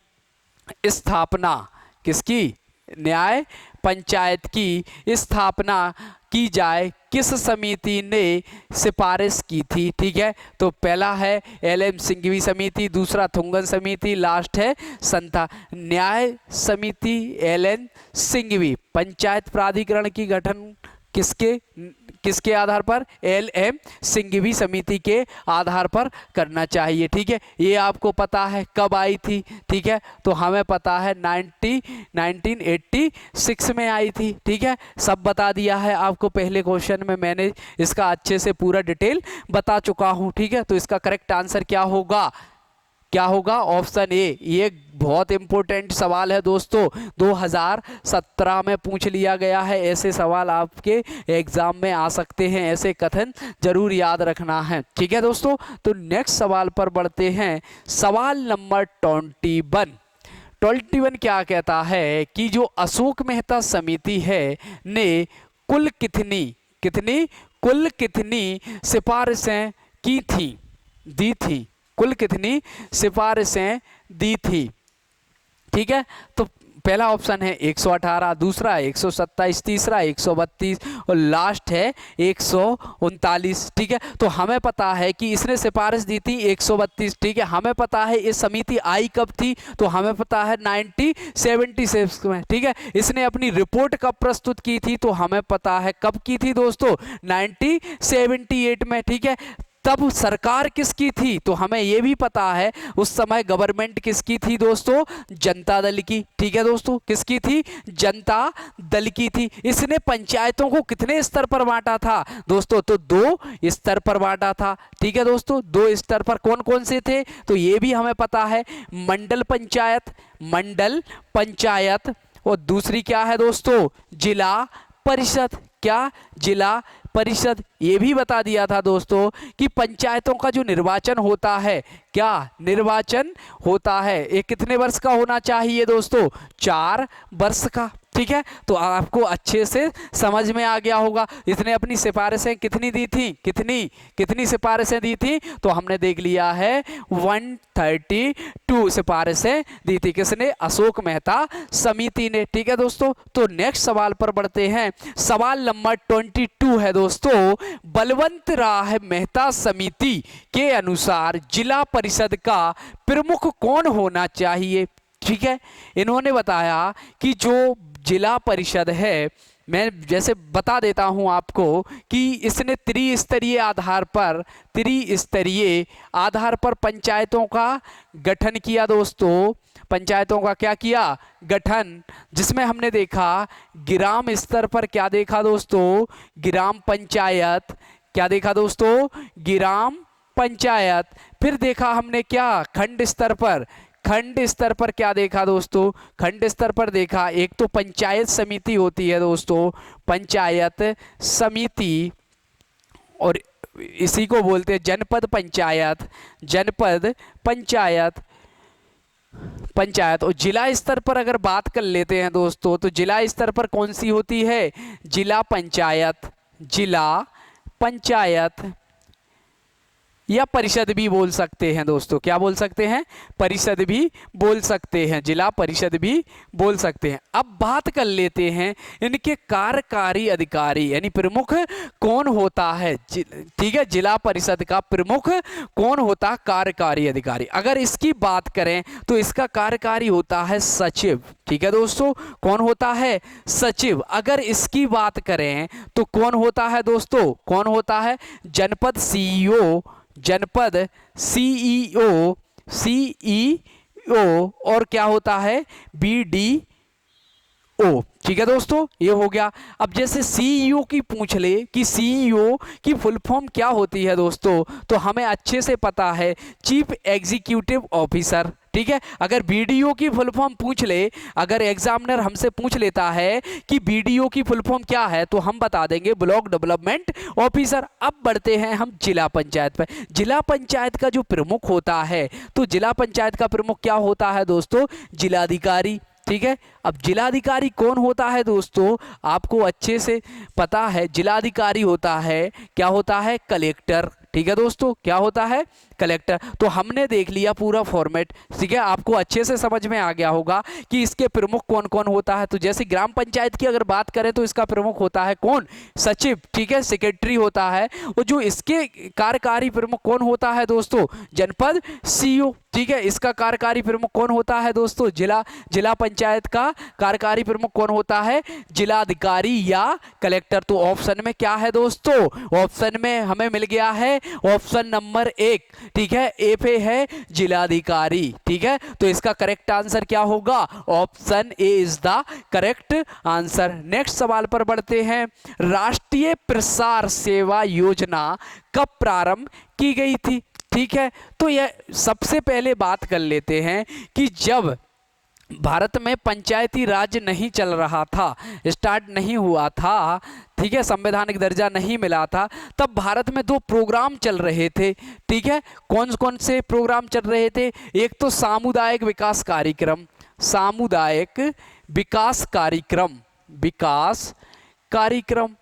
स्थापना किसकी? न्याय पंचायत की स्थापना की जाए किस समिति ने सिफारिश की थी? ठीक है, तो पहला है एल.एम. सिंघवी समिति, दूसरा थुंगन समिति, लास्ट है संथा न्याय समिति एल.एन. सिंघवी। पंचायत प्राधिकरण की गठन किसके आधार पर? एल.एम. सिंघवी समिति के आधार पर करना चाहिए। ठीक है, ये आपको पता है कब आई थी? ठीक है, तो हमें पता है 1986 में आई थी। ठीक है, सब बता दिया है आपको। पहले क्वेश्चन में मैंने इसका अच्छे से पूरा डिटेल बता चुका हूँ। ठीक है, तो इसका करेक्ट आंसर क्या होगा? क्या होगा? Option A. ये बहुत इंपॉर्टेंट सवाल है दोस्तों, 2017 में पूछ लिया गया है। ऐसे सवाल आपके एग्जाम में आ सकते हैं, ऐसे कथन जरूर याद रखना है। ठीक है दोस्तों, तो नेक्स्ट सवाल पर बढ़ते हैं। सवाल नंबर 21 क्या कहता है कि जो अशोक मेहता समिति है ने कुल कितनी सिफारिशें की थी, दी थी? कुल कितनी सिफारिशें दी थी? ठीक है, तो पहला ऑप्शन है 118, दूसरा 127, तीसरा 132 और लास्ट है 139। ठीक है, तो हमें पता है कि इसने सिफारिश दी थी 132। ठीक है, हमें पता है ये समिति आई कब थी, तो हमें पता है 1976 में। ठीक है, इसने अपनी रिपोर्ट कब प्रस्तुत की थी, तो हमें पता है कब की थी दोस्तों? 1978 में। ठीक है, तब सरकार किसकी थी, तो हमें यह भी पता है उस समय गवर्नमेंट किसकी थी दोस्तों? जनता दल की। ठीक है दोस्तों, किसकी थी? जनता दल की थी। इसने पंचायतों को कितने स्तर पर बांटा था दोस्तों? तो 2 स्तर पर बांटा था। ठीक है दोस्तों, 2 स्तर पर। कौन कौन से थे, तो ये भी हमें पता है। मंडल पंचायत और दूसरी क्या है दोस्तों? जिला परिषद। क्या? जिला परिषद। ये भी बता दिया था दोस्तों कि पंचायतों का जो निर्वाचन होता है, क्या निर्वाचन होता है, ये कितने वर्ष का होना चाहिए दोस्तों? 4 वर्ष का। ठीक है, तो आपको अच्छे से समझ में आ गया होगा। इसने अपनी सिफारिशें कितनी दी थी? कितनी सिफारिशें दी थी? तो हमने देख लिया है 132 सिफारिशें दी थी। किसने? अशोक मेहता समिति ने। ठीक है दोस्तों, तो नेक्स्ट सवाल पर बढ़ते हैं। सवाल नंबर 22 है दोस्तों, बलवंत राय मेहता समिति के अनुसार जिला परिषद का प्रमुख कौन होना चाहिए? ठीक है, इन्होंने बताया कि जो जिला परिषद है, मैं जैसे बता देता हूं आपको कि इसने त्रिस्तरीय आधार पर पंचायतों का गठन किया दोस्तों। पंचायतों का क्या किया? गठन, जिसमें हमने देखा ग्राम स्तर पर क्या देखा दोस्तों? ग्राम पंचायत। क्या देखा दोस्तों? ग्राम पंचायत। फिर देखा हमने क्या? खंड स्तर पर क्या देखा दोस्तों? खंड स्तर पर देखा एक तो पंचायत समिति होती है दोस्तों, पंचायत समिति, और इसी को बोलते हैं जनपद पंचायत। और जिला स्तर पर अगर बात कर लेते हैं दोस्तों, तो जिला स्तर पर कौन सी होती है? जिला पंचायत। या परिषद भी बोल सकते हैं दोस्तों। क्या बोल सकते हैं? परिषद भी बोल सकते हैं, जिला परिषद भी बोल सकते हैं। अब बात कर लेते हैं इनके कार्यकारी अधिकारी यानी प्रमुख कौन होता है। ठीक है, जिला परिषद का प्रमुख कौन होता है? कार्यकारी अधिकारी। अगर इसकी बात करें तो इसका कार्यकारी होता है सचिव। ठीक है दोस्तों, कौन होता है? सचिव। अगर इसकी बात करें तो कौन होता है दोस्तों? कौन होता है? जनपद सीईओ, जनपद सीईओ, सीईओ और क्या होता है? बीडीओ। ठीक है दोस्तों, ये हो गया। अब जैसे सीईओ की पूछ ले कि सीईओ की फुल फॉर्म क्या होती है दोस्तों, तो हमें अच्छे से पता है, चीफ एग्जीक्यूटिव ऑफिसर। ठीक है, अगर बीडीओ की फुल फॉर्म पूछ ले, अगर एग्जामिनर हमसे पूछ लेता है कि बीडीओ की फुल फॉर्म क्या है, तो हम बता देंगे ब्लॉक डेवलपमेंट ऑफिसर। अब बढ़ते हैं हम जिला पंचायत पर। जिला पंचायत का जो प्रमुख होता है, तो जिला पंचायत का प्रमुख क्या होता है दोस्तों? जिलाधिकारी। ठीक है, अब जिलाधिकारी कौन होता है दोस्तों? आपको अच्छे से पता है, जिलाधिकारी होता है, क्या होता है? कलेक्टर। ठीक है दोस्तों, क्या होता है? कलेक्टर। तो हमने देख लिया पूरा फॉर्मेट। ठीक है, आपको अच्छे से समझ में आ गया होगा कि इसके प्रमुख कौन कौन होता है। तो जैसे ग्राम पंचायत की अगर बात करें तो इसका प्रमुख होता है कौन? सचिव। ठीक है, सेक्रेटरी होता है। और जो इसके कार्यकारी प्रमुख कौन होता है दोस्तों? जनपद सीईओ। ठीक है, इसका कार्यकारी प्रमुख कौन होता है दोस्तों? जिला पंचायत का कार्यकारी प्रमुख कौन होता है? जिलाधिकारी या कलेक्टर। तो ऑप्शन में क्या है दोस्तों? ऑप्शन में हमें मिल गया है ऑप्शन नंबर 1। ठीक है, ए पे है जिलाधिकारी। ठीक है, तो इसका करेक्ट आंसर क्या होगा? Option A is the correct answer. Next सवाल पर बढ़ते हैं। राष्ट्रीय प्रसार सेवा योजना कब प्रारंभ की गई थी? ठीक है, तो यह सबसे पहले बात कर लेते हैं कि जब भारत में पंचायती राज नहीं चल रहा था, स्टार्ट नहीं हुआ था, ठीक है, संवैधानिक दर्जा नहीं मिला था, तब भारत में 2 प्रोग्राम चल रहे थे। ठीक है, कौन कौन से प्रोग्राम चल रहे थे? एक तो सामुदायिक विकास कार्यक्रम, सामुदायिक विकास कार्यक्रम, विकास कार्यक्रम।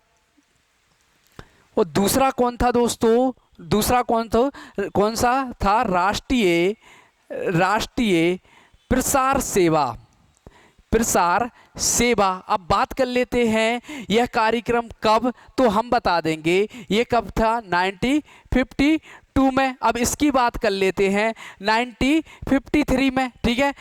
और दूसरा कौन था दोस्तों? दूसरा कौन सा था? राष्ट्रीय प्रसार सेवा, प्रसार सेवा। अब बात कर लेते हैं यह कार्यक्रम कब, तो हम बता देंगे ये कब था? 1952 में। अब इसकी बात कर लेते हैं 1953 में। ठीक है,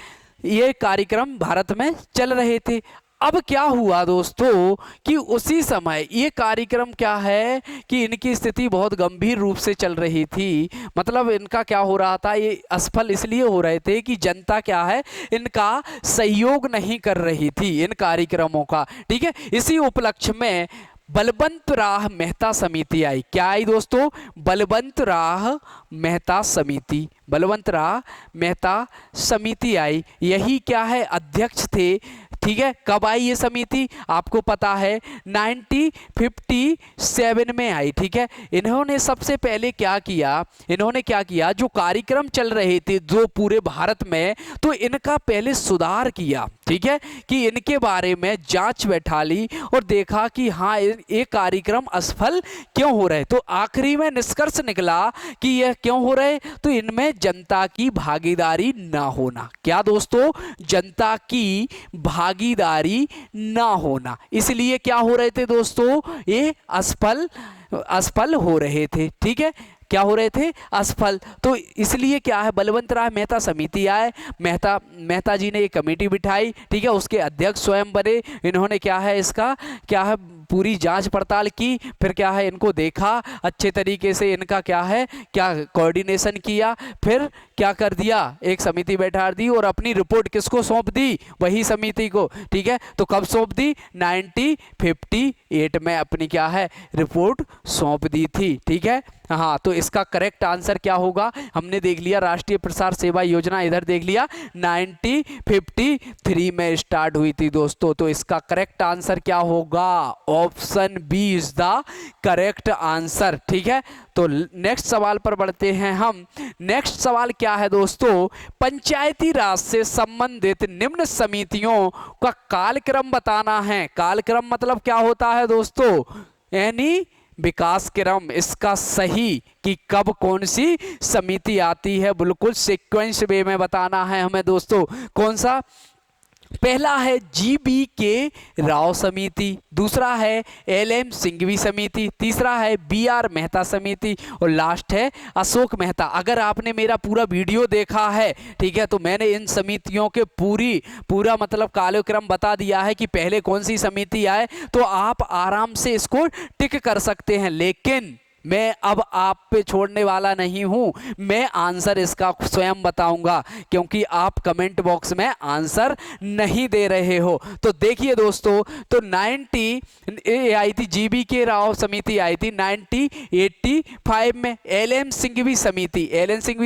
ये कार्यक्रम भारत में चल रहे थे। अब क्या हुआ दोस्तों कि उसी समय ये कार्यक्रम क्या है कि इनकी स्थिति बहुत गंभीर रूप से चल रही थी। मतलब इनका क्या हो रहा था, ये असफल इसलिए हो रहे थे कि जनता क्या है, इनका सहयोग नहीं कर रही थी इन कार्यक्रमों का। ठीक है, इसी उपलक्ष्य में बलवंत राह मेहता समिति आई। क्या आई दोस्तों? बलवंत राह मेहता समिति, बलवंत राह मेहता समिति आई। यही क्या है, अध्यक्ष थे। ठीक है, कब आई ये समिति? आपको पता है 1957 में आई। ठीक है, इन्होंने सबसे पहले क्या किया, इन्होंने क्या किया, जो कार्यक्रम चल रहे थे जो पूरे भारत में, तो इनका पहले सुधार किया। ठीक है, कि इनके बारे में जांच बैठा ली और देखा कि हाँ ये कार्यक्रम असफल क्यों हो रहे। तो आखिरी में निष्कर्ष निकला कि यह क्यों हो रहे, तो इनमें जनता की भागीदारी ना होना। क्या दोस्तों? जनता की भागीदारी ना होना, इसलिए क्या हो रहे थे दोस्तों, ये असफल हो रहे थे। ठीक है, क्या हो रहे थे? असफल। तो इसलिए क्या है, बलवंत राय मेहता समिति आए, मेहता जी ने एक कमेटी बिठाई। ठीक है, उसके अध्यक्ष स्वयं बने। इन्होंने क्या है, इसका क्या है, पूरी जांच पड़ताल की। फिर क्या है, इनको देखा अच्छे तरीके से, इनका क्या है, क्या कोऑर्डिनेशन किया। फिर क्या कर दिया, एक समिति बैठा दी और अपनी रिपोर्ट किसको सौंप दी? वही समिति को। ठीक है, तो कब सौंप दी? 1958 में अपनी क्या है, रिपोर्ट सौंप दी थी। ठीक है, हाँ, तो इसका करेक्ट आंसर क्या होगा? हमने देख लिया राष्ट्रीय प्रसार सेवा योजना, इधर देख लिया 1953 में स्टार्ट हुई थी दोस्तों। तो इसका करेक्ट आंसर क्या होगा? Option B is the correct answer. ठीक है, तो नेक्स्ट सवाल पर बढ़ते हैं हम। नेक्स्ट सवाल क्या है दोस्तों? पंचायती राज से संबंधित निम्न समितियों का कालक्रम बताना है। कालक्रम मतलब क्या होता है दोस्तों? यानी विकास क्रम इसका सही कि कब कौन सी समिति आती है, बिल्कुल सीक्वेंस वे में बताना है हमें दोस्तों। कौन सा? पहला है जीबी के राव समिति, दूसरा है एलएम सिंघवी समिति, तीसरा है बीआर मेहता समिति और लास्ट है अशोक मेहता। अगर आपने मेरा पूरा वीडियो देखा है, ठीक है, तो मैंने इन समितियों के पूरा मतलब कार्यक्रम बता दिया है कि पहले कौन सी समिति आए, तो आप आराम से इसको टिक कर सकते हैं। लेकिन मैं अब आप पे छोड़ने वाला नहीं हूं, मैं आंसर इसका स्वयं बताऊंगा, क्योंकि आप कमेंट बॉक्स में आंसर नहीं दे रहे हो। तो देखिए दोस्तों, तो 90 आई थी जीबी के राव समिति आई थी 1985 में। एलएम सिंघवी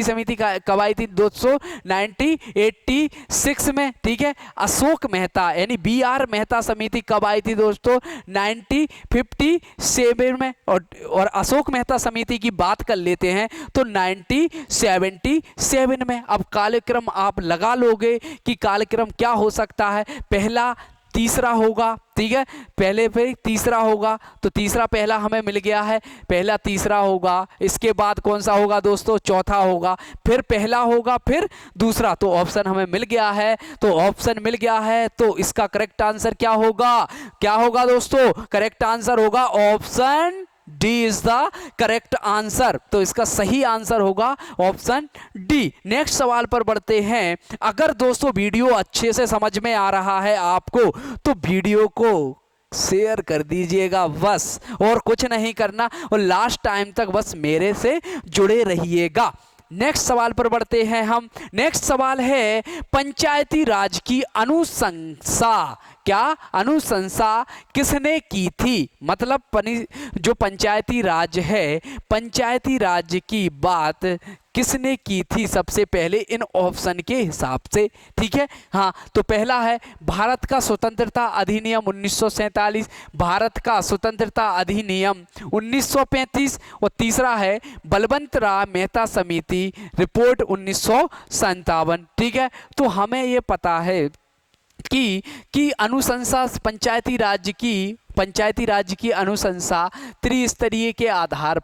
समिति कब आई थी दोस्तों? 1986 में, ठीक है। अशोक मेहता यानी बीआर मेहता समिति कब आई थी दोस्तों? 1957 में। और अशोक मेहता समिति की बात कर लेते हैं तो 1977 में। अब कार्यक्रम आप लगा लोगे कि कार्यक्रम क्या हो सकता है, पहला तीसरा होगा, ठीक है, पहले फिर तीसरा होगा, तो तीसरा पहला हमें मिल गया है, पहला तीसरा होगा, इसके बाद कौन सा होगा दोस्तों? चौथा होगा, फिर पहला होगा, फिर दूसरा। तो ऑप्शन हमें मिल गया है, तो ऑप्शन मिल गया है, तो इसका करेक्ट आंसर क्या होगा? क्या होगा दोस्तों? करेक्ट आंसर होगा option D is the correct answer. तो इसका सही आंसर होगा ऑप्शन डी। नेक्स्ट सवाल पर बढ़ते हैं। अगर दोस्तों वीडियो अच्छे से समझ में आ रहा है आपको, तो वीडियो को शेयर कर दीजिएगा बस, और कुछ नहीं करना, और लास्ट टाइम तक बस मेरे से जुड़े रहिएगा। नेक्स्ट सवाल पर बढ़ते हैं हम। नेक्स्ट सवाल है पंचायती राज की अनुशंसा, क्या अनुशंसा किसने की थी? मतलब जो पंचायती राज है, पंचायती राज की बात किसने की थी सबसे पहले इन ऑप्शन के हिसाब से, ठीक है। हाँ, तो पहला है भारत का स्वतंत्रता अधिनियम 1947, भारत का स्वतंत्रता अधिनियम 1935, और तीसरा है बलवंत राव मेहता समिति रिपोर्ट 1957, ठीक है। तो हमें ये पता है कि अनुशंसा पंचायती राज की अनुशंसा त्रिस्तरीय के आधार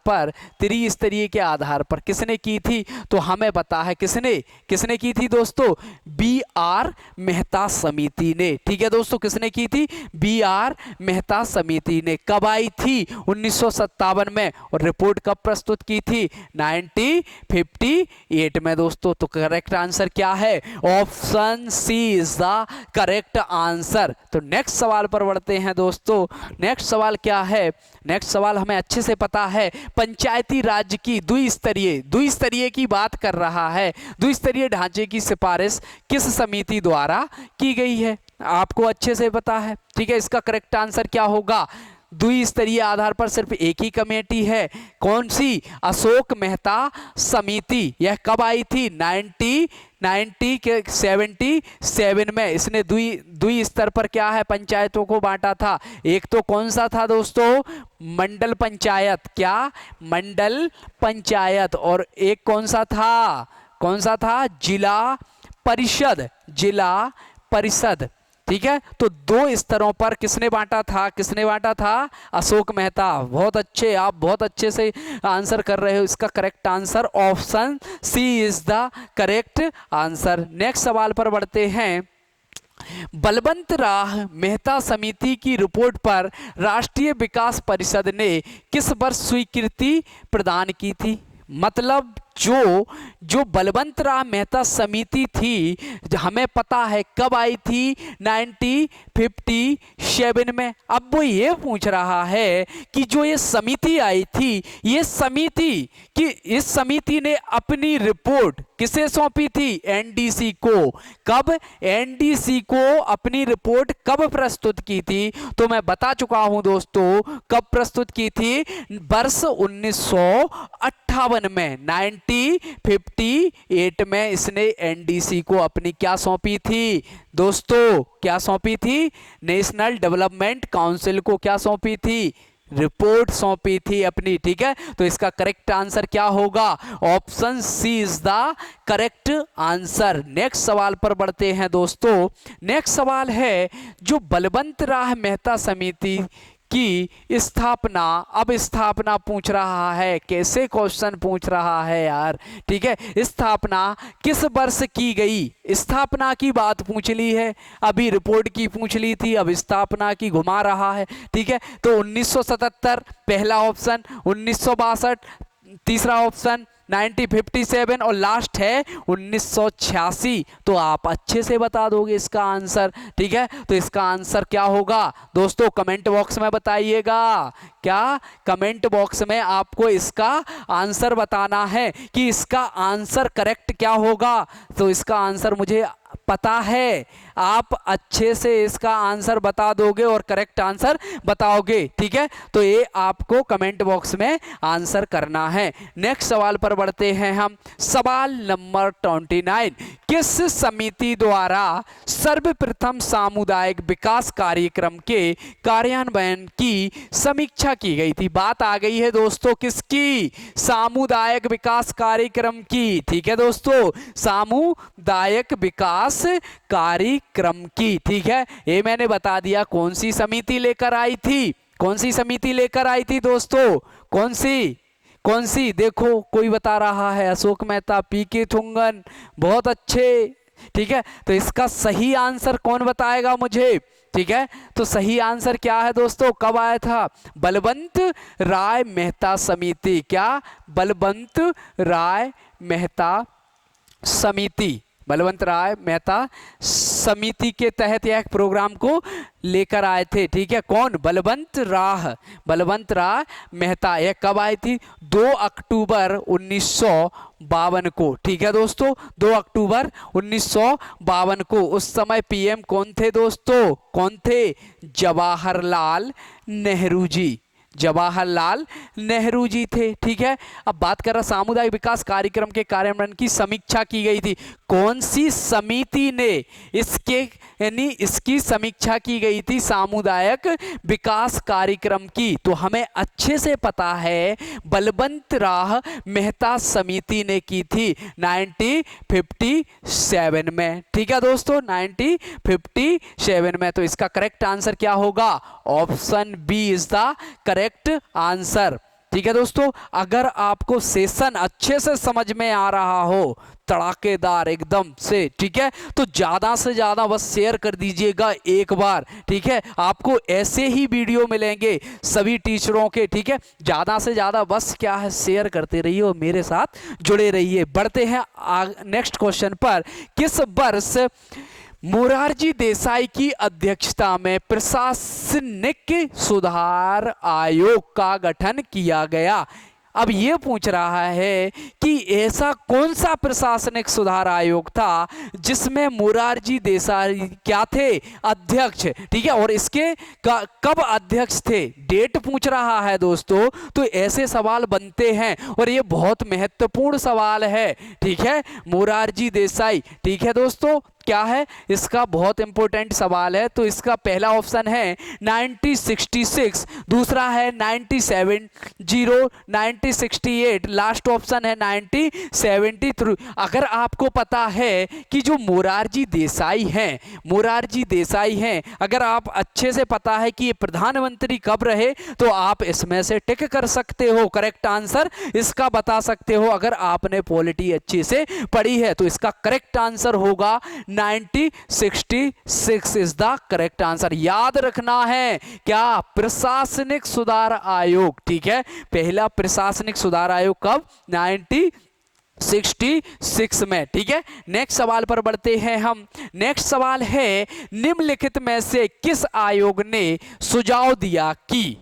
पर किसने की थी? तो हमें पता है किसने की थी दोस्तों? बीआर मेहता समिति ने, ठीक है दोस्तों। किसने की थी? बीआर मेहता समिति ने। कब आई थी? 1957 में। और रिपोर्ट कब प्रस्तुत की थी? 1958 में दोस्तों। तो करेक्ट आंसर क्या है? Option C is the correct answer. तो नेक्स्ट सवाल पर बढ़ते हैं दोस्तों। नेक्स्ट सवाल क्या है? नेक्स्ट सवाल हमें अच्छे से पता है, पंचायती राज की द्विस्तरीय की बात कर रहा है। द्विस्तरीय ढांचे की सिफारिश किस समिति द्वारा की गई है? आपको अच्छे से पता है, ठीक है। इसका करेक्ट आंसर क्या होगा? द्विस्तरीय आधार पर सिर्फ एक ही कमेटी है, कौन सी? अशोक मेहता समिति। यह कब आई थी? 1977 में। इसने द्वि स्तर पर क्या है? पंचायतों को बांटा था। एक तो कौन सा था दोस्तों? मंडल पंचायत। क्या? मंडल पंचायत। और एक कौन सा था? जिला परिषद, ठीक है। तो दो स्तरों पर किसने बांटा था? अशोक मेहता। बहुत अच्छे, आप बहुत अच्छे से आंसर कर रहे हो। इसका correct answer option C is the correct answer. Next सवाल पर बढ़ते हैं। बलवंत राव मेहता समिति की रिपोर्ट पर राष्ट्रीय विकास परिषद ने किस वर्ष स्वीकृति प्रदान की थी? मतलब जो बलवंत राव मेहता समिति थी, हमें पता है कब आई थी? 1957 में। अब वो ये पूछ रहा है कि जो ये समिति आई थी, इस समिति ने अपनी रिपोर्ट किसे सौंपी थी? एनडीसी को। कब? एनडीसी को अपनी रिपोर्ट कब प्रस्तुत की थी? तो मैं बता चुका हूं दोस्तों, कब प्रस्तुत की थी? वर्ष 1958 में। 1958 में इसने एनडीसी को अपनी क्या सौंपी थी दोस्तों? क्या सौंपी थी? नेशनल डेवलपमेंट काउंसिल को क्या सौंपी थी? रिपोर्ट सौंपी थी अपनी, ठीक है। तो इसका करेक्ट आंसर क्या होगा? Option C is the correct answer. Next सवाल पर बढ़ते हैं दोस्तों। नेक्स्ट सवाल है, जो बलवंत राव मेहता समिति की स्थापना, अब स्थापना पूछ रहा है, कैसे क्वेश्चन पूछ रहा है यार, ठीक है। स्थापना किस वर्ष की गई, स्थापना की बात पूछ ली है, अभी रिपोर्ट की पूछ ली थी, अब स्थापना की घुमा रहा है, ठीक है। तो 1977 पहला ऑप्शन, 1962 तीसरा ऑप्शन, 1957 और लास्ट है 1986। तो आप अच्छे से बता दोगे इसका आंसर, ठीक है। तो इसका आंसर क्या होगा दोस्तों, कमेंट बॉक्स में बताइएगा। क्या, कमेंट बॉक्स में आपको इसका आंसर बताना है कि इसका आंसर करेक्ट क्या होगा। तो इसका आंसर मुझे पता है, आप अच्छे से इसका आंसर बता दोगे और करेक्ट आंसर बताओगे, ठीक है। तो ये आपको कमेंट बॉक्स में आंसर करना है। नेक्स्ट सवाल पर बढ़ते हैं हम। सवाल नंबर 29, किस समिति द्वारा सर्वप्रथम सामुदायिक विकास कार्यक्रम के कार्यान्वयन की समीक्षा की गई थी। बात आ गई है दोस्तों किसकी, सामुदायिक विकास कार्यक्रम की, ठीक है दोस्तों, सामुदायिक विकास कार्यक्रम की, ठीक है। ये मैंने बता दिया कौन सी समिति लेकर आई थी, कौन सी समिति लेकर आई थी दोस्तों, कौन सी, कौन सी, देखो कोई बता रहा है अशोक मेहता, पीके थुंगन, बहुत अच्छे, ठीक है। तो इसका सही आंसर कौन बताएगा मुझे, ठीक है। तो सही आंसर क्या है दोस्तों, कब आया था, बलवंत राय मेहता समिति, क्या, बलवंत राय मेहता समिति, बलवंत राय मेहता समिति के तहत यह प्रोग्राम को लेकर आए थे, ठीक है। कौन, बलवंत राय मेहता। यह कब आई थी, 2 अक्टूबर 1952 को, ठीक है दोस्तों, 2 अक्टूबर 1952 को। उस समय पीएम कौन थे दोस्तों, कौन थे, जवाहरलाल नेहरू जी, जवाहरलाल नेहरू जी थे, ठीक है। अब बात कर रहा सामुदायिक विकास कार्यक्रम के कार्यान्वयन की समीक्षा की गई थी, कौन सी समिति ने इसके, यानी इसकी समीक्षा की गई थी सामुदायिक विकास कार्यक्रम की। तो हमें अच्छे से पता है बलवंत राय मेहता समिति ने की थी 1957 में, ठीक है दोस्तों, 1957 में। तो इसका करेक्ट आंसर क्या होगा, option B is the correct answer, ठीक है दोस्तों। अगर आपको सेशन अच्छे से समझ में आ रहा हो, तड़ाकेदार एकदम से, ठीक है, तो ज्यादा से ज्यादा बस शेयर कर दीजिएगा एक बार, ठीक है। आपको ऐसे ही वीडियो मिलेंगे सभी टीचरों के, ठीक है। ज्यादा से ज्यादा बस क्या है, शेयर करते रहिए और मेरे साथ जुड़े रहिए। बढ़ते हैं नेक्स्ट क्वेश्चन पर। किस वर्ष मोरारजी देसाई की अध्यक्षता में प्रशासनिक सुधार आयोग का गठन किया गया। अब ये पूछ रहा है कि ऐसा कौन सा प्रशासनिक सुधार आयोग था जिसमें मोरारजी देसाई क्या थे, अध्यक्ष, ठीक है। और इसके कब अध्यक्ष थे, डेट पूछ रहा है दोस्तों। तो ऐसे सवाल बनते हैं और ये बहुत महत्वपूर्ण सवाल है, ठीक है। मोरारजी देसाई, ठीक है दोस्तों, क्या है, इसका बहुत इंपॉर्टेंट सवाल है। तो इसका पहला ऑप्शन है 1966, दूसरा है 1970, 1968, लास्ट ऑप्शन है 1973। अगर आपको पता है कि जो मोरारजी देसाई हैं, मोरारजी देसाई हैं, अगर आप अच्छे से पता है कि ये प्रधानमंत्री कब रहे, तो आप इसमें से टिक कर सकते हो, करेक्ट आंसर इसका बता सकते हो। अगर आपने पॉलिटी अच्छे से पढ़ी है तो इसका करेक्ट आंसर होगा 1966 इज द करेक्ट आंसर। याद रखना है क्या, प्रशासनिक सुधार आयोग, ठीक है। पहला प्रशासनिक सुधार आयोग कब, 1966 में, ठीक है। नेक्स्ट सवाल पर बढ़ते हैं हम। नेक्स्ट सवाल है, निम्नलिखित में से किस आयोग ने सुझाव दिया कि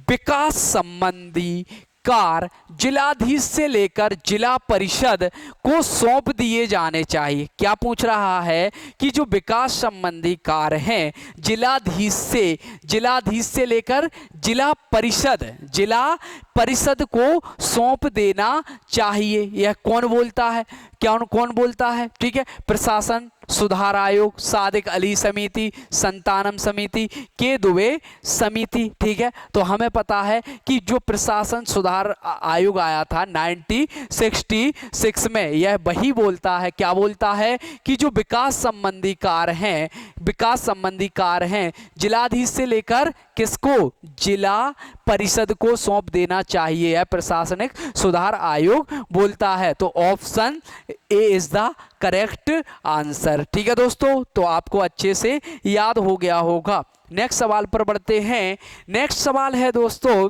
विकास संबंधी कार्य जिलाधीश से लेकर जिला परिषद को सौंप दिए जाने चाहिए। क्या पूछ रहा है कि जो विकास संबंधी कार्य हैं जिलाधीश से लेकर जिला परिषद, जिला परिषद को सौंप देना चाहिए। यह कौन बोलता है, क्या कौन बोलता है? ठीक है, प्रशासन सुधार आयोग, सादिक अली समिति, संतानम समिति, के दुबे समिति। ठीक है, तो हमें पता है कि जो प्रशासन सुधार आयोग आया था 1966 में, यह वही बोलता है, क्या बोलता है कि जो विकास संबंधी कार्य हैं जिलाधीश से लेकर किसको, जिला परिषद को सौंप देना चाहिए, यह प्रशासनिक सुधार आयोग बोलता है। तो option A is the correct answer. ठीक है दोस्तों, तो आपको अच्छे से याद हो गया होगा। नेक्स्ट सवाल पर बढ़ते हैं। नेक्स्ट सवाल है दोस्तों,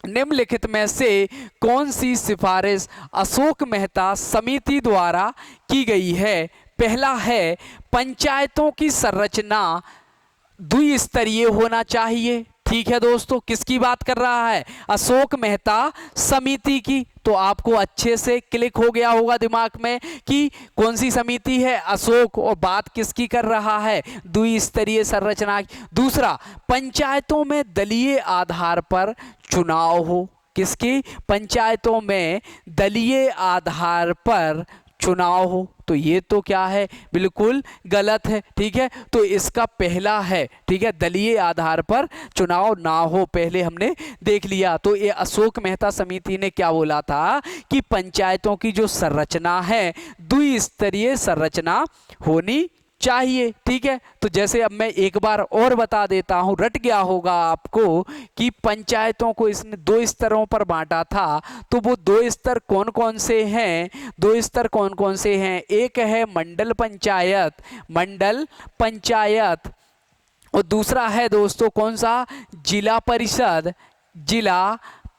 निम्नलिखित में से कौन सी सिफारिश अशोक मेहता समिति द्वारा की गई है? पहला है पंचायतों की संरचना द्विस्तरीय होना चाहिए। ठीक है दोस्तों, किसकी बात कर रहा है? अशोक मेहता समिति की। तो आपको अच्छे से क्लिक हो गया होगा दिमाग में कि कौन सी समिति है, अशोक, और बात किसकी कर रहा है, द्विस्तरीय संरचना। दूसरा, पंचायतों में दलीय आधार पर चुनाव हो। किसकी? पंचायतों में दलीय आधार पर चुनाव हो। तो ये तो क्या है, बिल्कुल गलत है। ठीक है, तो इसका पहला है, ठीक है, दलीय आधार पर चुनाव ना हो, पहले हमने देख लिया। तो ये अशोक मेहता समिति ने क्या बोला था कि पंचायतों की जो संरचना है द्विस्तरीय संरचना होनी चाहिए। ठीक है, तो जैसे अब मैं एक बार और बता देता हूं, रट गया होगा आपको कि पंचायतों को इसने 2 स्तरों पर बांटा था। तो वो 2 स्तर कौन कौन से हैं? 2 स्तर कौन कौन से हैं? एक है मंडल पंचायत, और दूसरा है दोस्तों कौन सा? जिला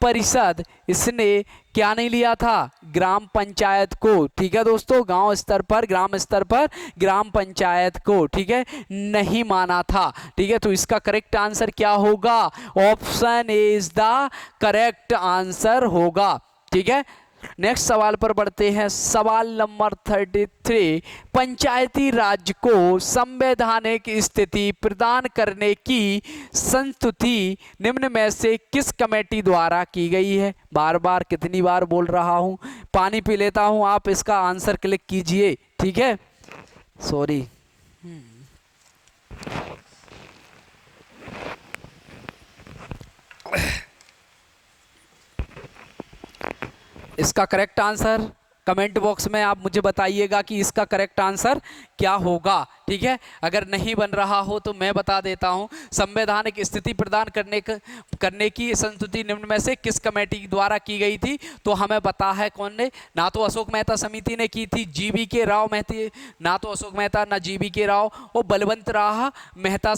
परिषद। इसने क्या नहीं लिया था? ग्राम पंचायत को। ठीक है दोस्तों, गांव स्तर पर, ग्राम स्तर पर ग्राम पंचायत को, ठीक है, नहीं माना था। ठीक है, तो इसका करेक्ट आंसर क्या होगा? Option A is the correct answer होगा। ठीक है, नेक्स्ट सवाल पर बढ़ते हैं। सवाल नंबर 33, पंचायती राज को संवैधानिक स्थिति प्रदान करने की संस्तुति निम्न में से किस कमेटी द्वारा की गई है? बार बार कितनी बार बोल रहा हूं, पानी पी लेता हूं, आप इसका आंसर क्लिक कीजिए। ठीक है, सॉरी। इसका करेक्ट आंसर कमेंट बॉक्स में आप मुझे बताइएगा कि इसका करेक्ट आंसर क्या होगा। ठीक है, अगर नहीं बन रहा हो तो मैं बता देता हूं। संवैधानिक स्थिति प्रदान करने की संस्तुति निम्न में से किस कमेटी द्वारा की गई थी? तो हमें पता है कौन ने, ना तो अशोक मेहता समिति ने की थी, जीबी के राव मेहता, ना तो अशोक मेहता ना जीबी के राव, और बलवंत राह मेहता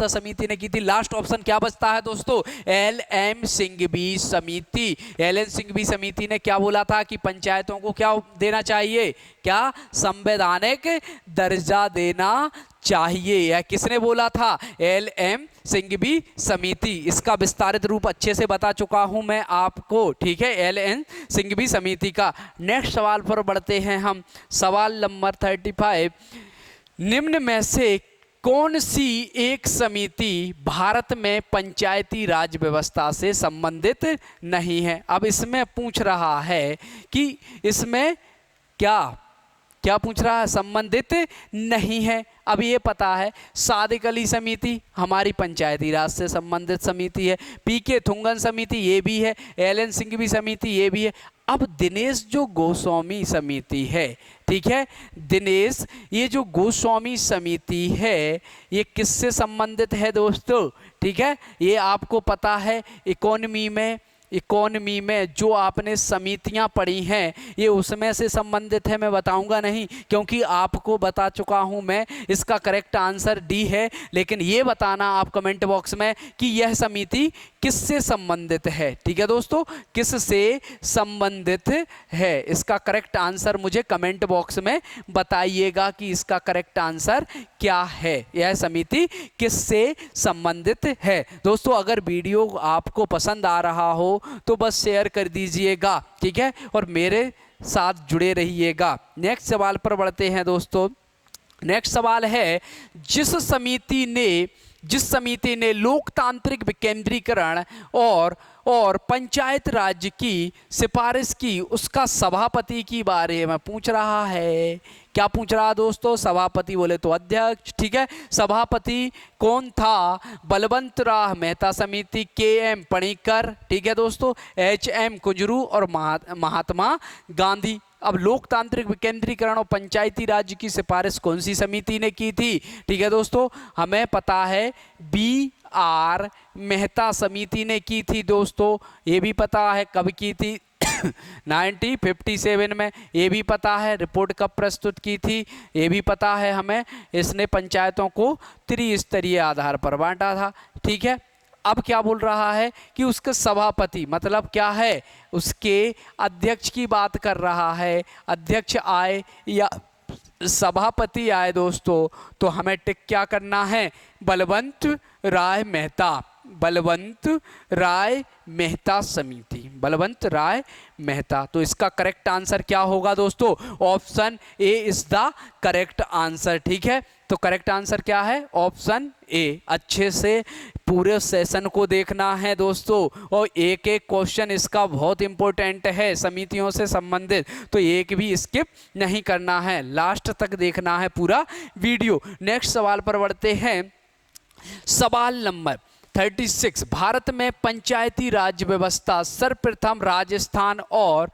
समिति ने की थी। लास्ट ऑप्शन क्या बचता है दोस्तों? LM सिंघवी समिति। LM सिंघवी समिति ने क्या बोला था कि पंचायतों को क्या देना चाहिए? क्या? संवैधानिक दर्जा देना चाहिए। यह किसने बोला था? LM सिंघवी समिति। इसका विस्तारित रूप अच्छे से बता चुका हूं मैं आपको। ठीक है, LM सिंघवी समिति का। नेक्स्ट सवाल पर बढ़ते हैं हम। सवाल नंबर 35, निम्न में से कौन सी एक समिति भारत में पंचायती राज व्यवस्था से संबंधित नहीं है? अब इसमें पूछ रहा है कि इसमें क्या पूछ रहा है? संबंधित नहीं है। अब ये पता है सादिक अली समिति हमारी पंचायती राज से संबंधित समिति है, PK थुंगन समिति ये भी है, LN सिंघवी समिति ये भी है। अब दिनेश जो गोस्वामी समिति है, ठीक है, दिनेश ये जो गोस्वामी समिति है ये किससे संबंधित है दोस्तों? ठीक है, ये आपको पता है इकोनॉमी में जो आपने समितियां पढ़ी हैं ये उसमें से संबंधित है। मैं बताऊंगा नहीं क्योंकि आपको बता चुका हूं मैं। इसका करेक्ट आंसर डी है, लेकिन ये बताना आप कमेंट बॉक्स में कि यह समिति किससे संबंधित है। ठीक है दोस्तों, किससे संबंधित है? इसका करेक्ट आंसर मुझे कमेंट बॉक्स में बताइएगा कि इसका करेक्ट आंसर क्या है, यह समिति किससे संबंधित है। दोस्तों, अगर वीडियो आपको पसंद आ रहा हो तो बस शेयर कर दीजिएगा। ठीक है, और मेरे साथ जुड़े रहिएगा। नेक्स्ट सवाल पर बढ़ते हैं दोस्तों। नेक्स्ट सवाल है, जिस समिति ने जिस समिति ने लोकतांत्रिक विकेंद्रीकरण और पंचायत राज्य की सिफारिश की, उसका सभापति के बारे में पूछ रहा है। क्या पूछ रहा दोस्तों? सभापति बोले तो अध्यक्ष, ठीक है। सभापति कौन था? बलवंतराव मेहता समिति, के.एम. पणिकर, ठीक है दोस्तों, एच.एम. कुंजरू और महात्मा गांधी। अब लोकतांत्रिक विकेंद्रीकरण और पंचायती राज्य की सिफारिश कौन सी समिति ने की थी? ठीक है दोस्तों, हमें पता है B.R. मेहता समिति ने की थी दोस्तों। ये भी पता है कब की थी 1957 में। ये भी पता है रिपोर्ट कब प्रस्तुत की थी। ये भी पता है हमें, इसने पंचायतों को त्रिस्तरीय आधार पर बांटा था, ठीक है। अब क्या बोल रहा है कि उसके सभापति मतलब क्या है? उसके अध्यक्ष की बात कर रहा है। अध्यक्ष आए या सभापति आए दोस्तों, तो हमें टिक क्या करना है? बलवंत राय मेहता, बलवंत राय मेहता समिति, बलवंत राय मेहता। तो इसका करेक्ट आंसर क्या होगा दोस्तों? Option A is the correct answer, ठीक है। तो करेक्ट आंसर क्या है? Option A. अच्छे से पूरे सेशन को देखना है दोस्तों, और एक एक क्वेश्चन इसका बहुत इंपॉर्टेंट है समितियों से संबंधित, तो एक भी स्किप नहीं करना है, लास्ट तक देखना है पूरा वीडियो। नेक्स्ट सवाल पर बढ़ते हैं। सवाल नंबर 36। भारत में पंचायती राज व्यवस्था सर्वप्रथम राजस्थान और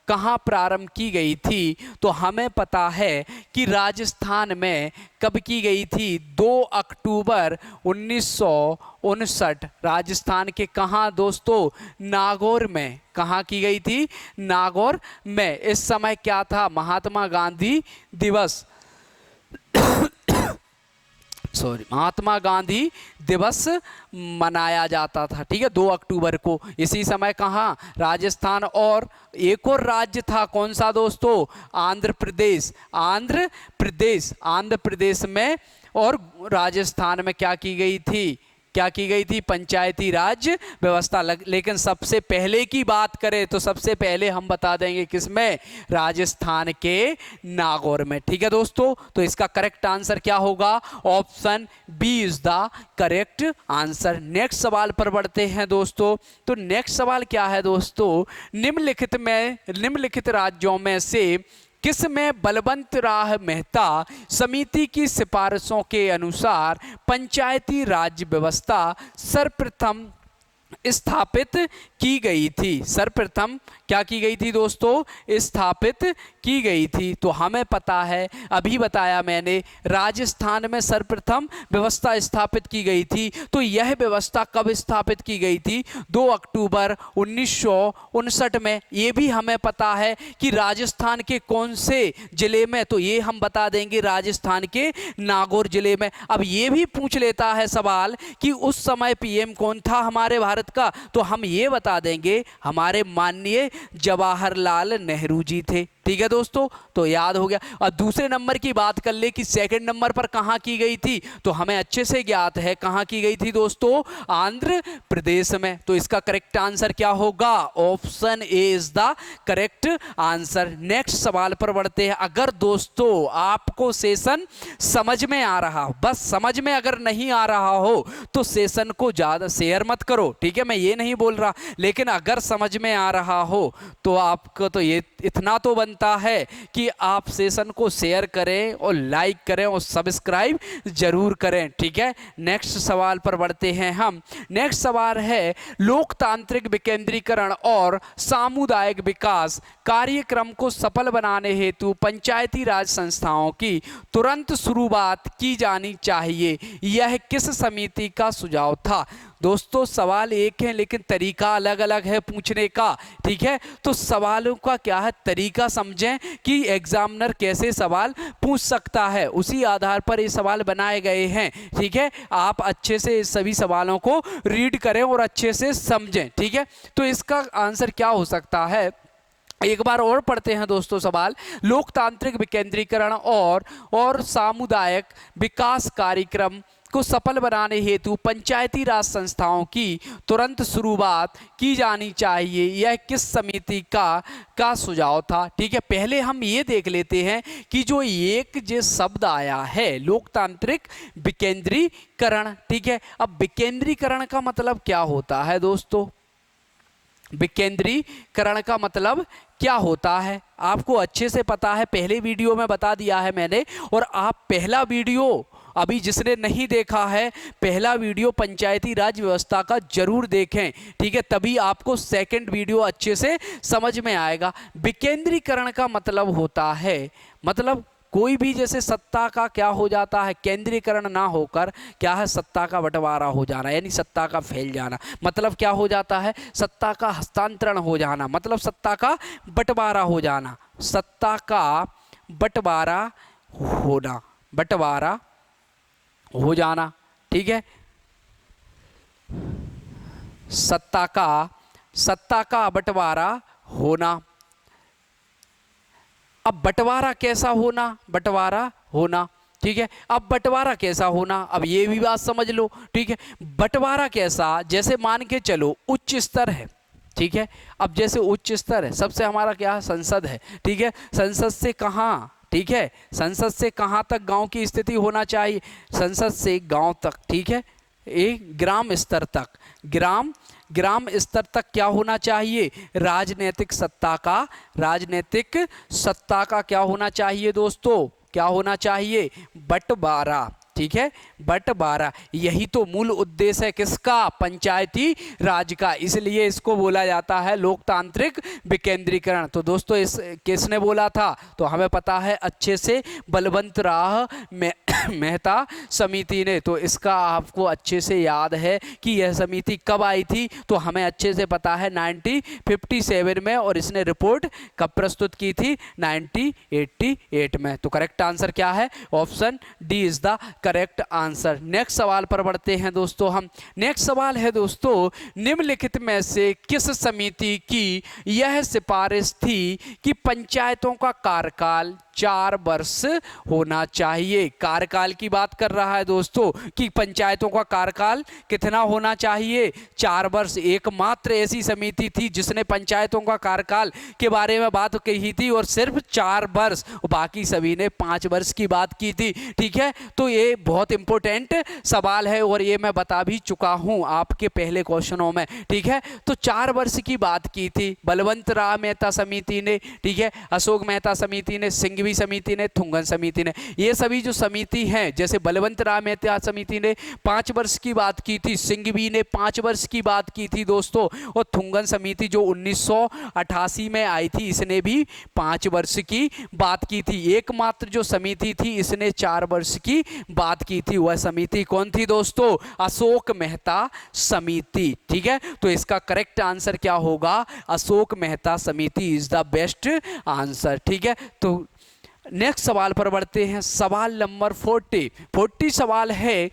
कहाँ प्रारंभ की गई थी? तो हमें पता है कि राजस्थान में कब की गई थी? 2 अक्टूबर 1959। राजस्थान के कहाँ दोस्तों? नागौर में। कहाँ की गई थी? नागौर में। इस समय क्या था? महात्मा गांधी दिवस महात्मा गांधी दिवस मनाया जाता था, ठीक है, 2 अक्टूबर को। इसी समय कहाँ? राजस्थान। और एक और राज्य था, कौन सा दोस्तों? आंध्र प्रदेश। आंध्र प्रदेश, आंध्र प्रदेश में और राजस्थान में क्या की गई थी? क्या की गई थी? पंचायती राज व्यवस्था। लेकिन सबसे पहले की बात करें तो सबसे पहले हम बता देंगे किसमें? राजस्थान के नागौर में, ठीक है दोस्तों। तो इसका करेक्ट आंसर क्या होगा? Option B is the correct answer. Next सवाल पर बढ़ते हैं दोस्तों। तो नेक्स्ट सवाल क्या है दोस्तों? निम्नलिखित राज्यों में से किस में बलवंतराव मेहता समिति की सिफारिशों के अनुसार पंचायती राज व्यवस्था सर्वप्रथम स्थापित की गई थी? सर्वप्रथम क्या की गई थी दोस्तों? स्थापित की गई थी। तो हमें पता है, अभी बताया मैंने, राजस्थान में सर्वप्रथम व्यवस्था स्थापित की गई थी। तो यह व्यवस्था कब स्थापित की गई थी? 2 अक्टूबर 1959 में। ये भी हमें पता है कि राजस्थान के कौन से जिले में, तो ये हम बता देंगे राजस्थान के नागौर जिले में। अब ये भी पूछ लेता है सवाल कि उस समय पीएम कौन था हमारे भारत का, तो हम ये बता देंगे हमारे माननीय जवाहरलाल नेहरू जी थे, ठीक है दोस्तों। तो याद हो गया। और दूसरे नंबर की बात कर ले कि सेकंड नंबर पर कहां की गई थी, तो हमें अच्छे से ज्ञात है कहां की गई थी दोस्तों? आंध्र प्रदेश में। तो इसका करेक्ट आंसर क्या होगा? Option A is the correct answer. Next सवाल पर बढ़ते हैं। अगर दोस्तों आपको सेशन समझ में आ रहा हो, बस समझ में अगर नहीं आ रहा हो तो सेशन को ज्यादा शेयर मत करो, ठीक है, मैं ये नहीं बोल रहा, लेकिन अगर समझ में आ रहा हो तो आपको तो ये इतना तो बनता है कि आप सेशन को शेयर करें और लाइक करें और सब्सक्राइब जरूर करें, ठीक है। नेक्स्ट सवाल पर बढ़ते हैं हम। नेक्स्ट सवाल है, लोकतांत्रिक विकेंद्रीकरण और सामुदायिक विकास कार्यक्रम को सफल बनाने हेतु पंचायती राज संस्थाओं की तुरंत शुरुआत की जानी चाहिए, यह किस समिति का सुझाव था? दोस्तों सवाल एक है लेकिन तरीका अलग अलग है पूछने का, ठीक है। तो सवालों का क्या है, तरीका समझें कि एग्जामिनर कैसे सवाल पूछ सकता है, उसी आधार पर ये सवाल बनाए गए हैं, ठीक है। आप अच्छे से इस सभी सवालों को रीड करें और अच्छे से समझें, ठीक है। तो इसका आंसर क्या हो सकता है, एक बार और पढ़ते हैं दोस्तों सवाल। लोकतांत्रिक विकेंद्रीकरण और सामुदायिक विकास कार्यक्रम को सफल बनाने हेतु पंचायती राज संस्थाओं की तुरंत शुरुआत की जानी चाहिए, यह किस समिति का सुझाव था। ठीक है, पहले हम ये देख लेते हैं कि जो एक जो शब्द आया है लोकतांत्रिक विकेंद्रीकरण। ठीक है, अब विकेंद्रीकरण का मतलब क्या होता है दोस्तों, विकेंद्रीकरण का मतलब क्या होता है आपको अच्छे से पता है, पहले वीडियो में बता दिया है मैंने। और आप पहला वीडियो अभी जिसने नहीं देखा है, पहला वीडियो पंचायती राज व्यवस्था का जरूर देखें। ठीक है, तभी आपको सेकंड वीडियो अच्छे से समझ में आएगा। विकेंद्रीकरण का मतलब होता है, मतलब कोई भी जैसे सत्ता का क्या हो जाता है, केंद्रीकरण ना होकर क्या है, सत्ता का बंटवारा हो जाना, यानी सत्ता का फैल जाना। मतलब क्या हो जाता है, सत्ता का हस्तांतरण हो जाना, मतलब सत्ता का बंटवारा हो जाना, सत्ता का बंटवारा होना, बंटवारा हो जाना। ठीक है, सत्ता का बंटवारा होना। अब बंटवारा कैसा होना, बंटवारा होना। ठीक है, अब बंटवारा कैसा होना, अब ये भी बात समझ लो। ठीक है, बंटवारा कैसा, जैसे मान के चलो उच्च स्तर है। ठीक है, अब जैसे उच्च स्तर है, सबसे हमारा क्या है, संसद है। ठीक है, संसद से कहाँ, ठीक है, संसद से कहाँ तक गांव की स्थिति होना चाहिए, संसद से गांव तक। ठीक है, एक ग्राम स्तर तक, ग्राम स्तर तक क्या होना चाहिए, राजनीतिक सत्ता का क्या होना चाहिए दोस्तों, क्या होना चाहिए, बंटवारा। ठीक है, बंटवारा, यही तो मूल उद्देश्य है किसका, पंचायती राज का, इसलिए इसको बोला जाता है लोकतांत्रिक विकेंद्रीकरण। तो दोस्तों इस किसने बोला था, तो हमें पता है अच्छे से, बलवंत राव मेहता समिति ने। तो इसका आपको अच्छे से याद है कि यह समिति कब आई थी, तो हमें अच्छे से पता है 1957 में, और इसने रिपोर्ट कब प्रस्तुत की थी, 1988 में। तो करेक्ट आंसर क्या है, option D is the correct answer. Next सवाल पर बढ़ते हैं दोस्तों हम। नेक्स्ट सवाल है दोस्तों, निम्नलिखित में से किस समिति की यह सिफारिश थी कि पंचायतों का कार्यकाल 4 वर्ष होना चाहिए। कार्यकाल की बात कर रहा है दोस्तों कि पंचायतों का कार्यकाल कितना होना चाहिए, 4 वर्ष। एकमात्र ऐसी समिति थी जिसने पंचायतों का कार्यकाल के बारे में बात कही थी और सिर्फ 4 वर्ष, बाकी सभी ने 5 वर्ष की बात की थी। ठीक है, तो ये बहुत इंपॉर्टेंट सवाल है और ये मैं बता भी चुका हूं आपके पहले क्वेश्चनों में। ठीक है, तो 4 वर्ष की बात की थी बलवंत राव मेहता समिति ने। ठीक है, अशोक मेहता समिति ने, सिंघवी समिति ने, थुंगन समिति ने। ये सभी जो समिति हैं, जैसे बलवंत राव मेहता समिति ने 5 वर्ष की बात की थी, सिंघवी ने 5 वर्ष की बात की थी दोस्तों, और थुंगन समिति जो 1988 में आई थी, इसने भी 5 वर्ष की बात की थी। एकमात्र जो समिति थी इसने 4 वर्ष की बात की थी, वह समिति कौन थी दोस्तों, अशोक मेहता समिति। ठीक है, तो इसका करेक्ट आंसर क्या होगा, अशोक मेहता समिति इज द बेस्ट आंसर। ठीक है, तो नेक्स्ट सवाल पर बढ़ते हैं। सवाल नंबर 40 सवाल है,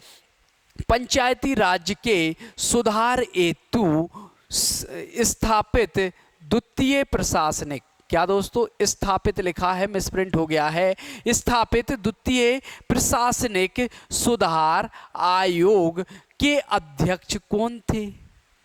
पंचायती राज के सुधार हेतु स्थापित द्वितीय प्रशासनिक, क्या दोस्तों स्थापित लिखा है, मिसप्रिंट हो गया है, स्थापित द्वितीय प्रशासनिक सुधार आयोग के अध्यक्ष कौन थे।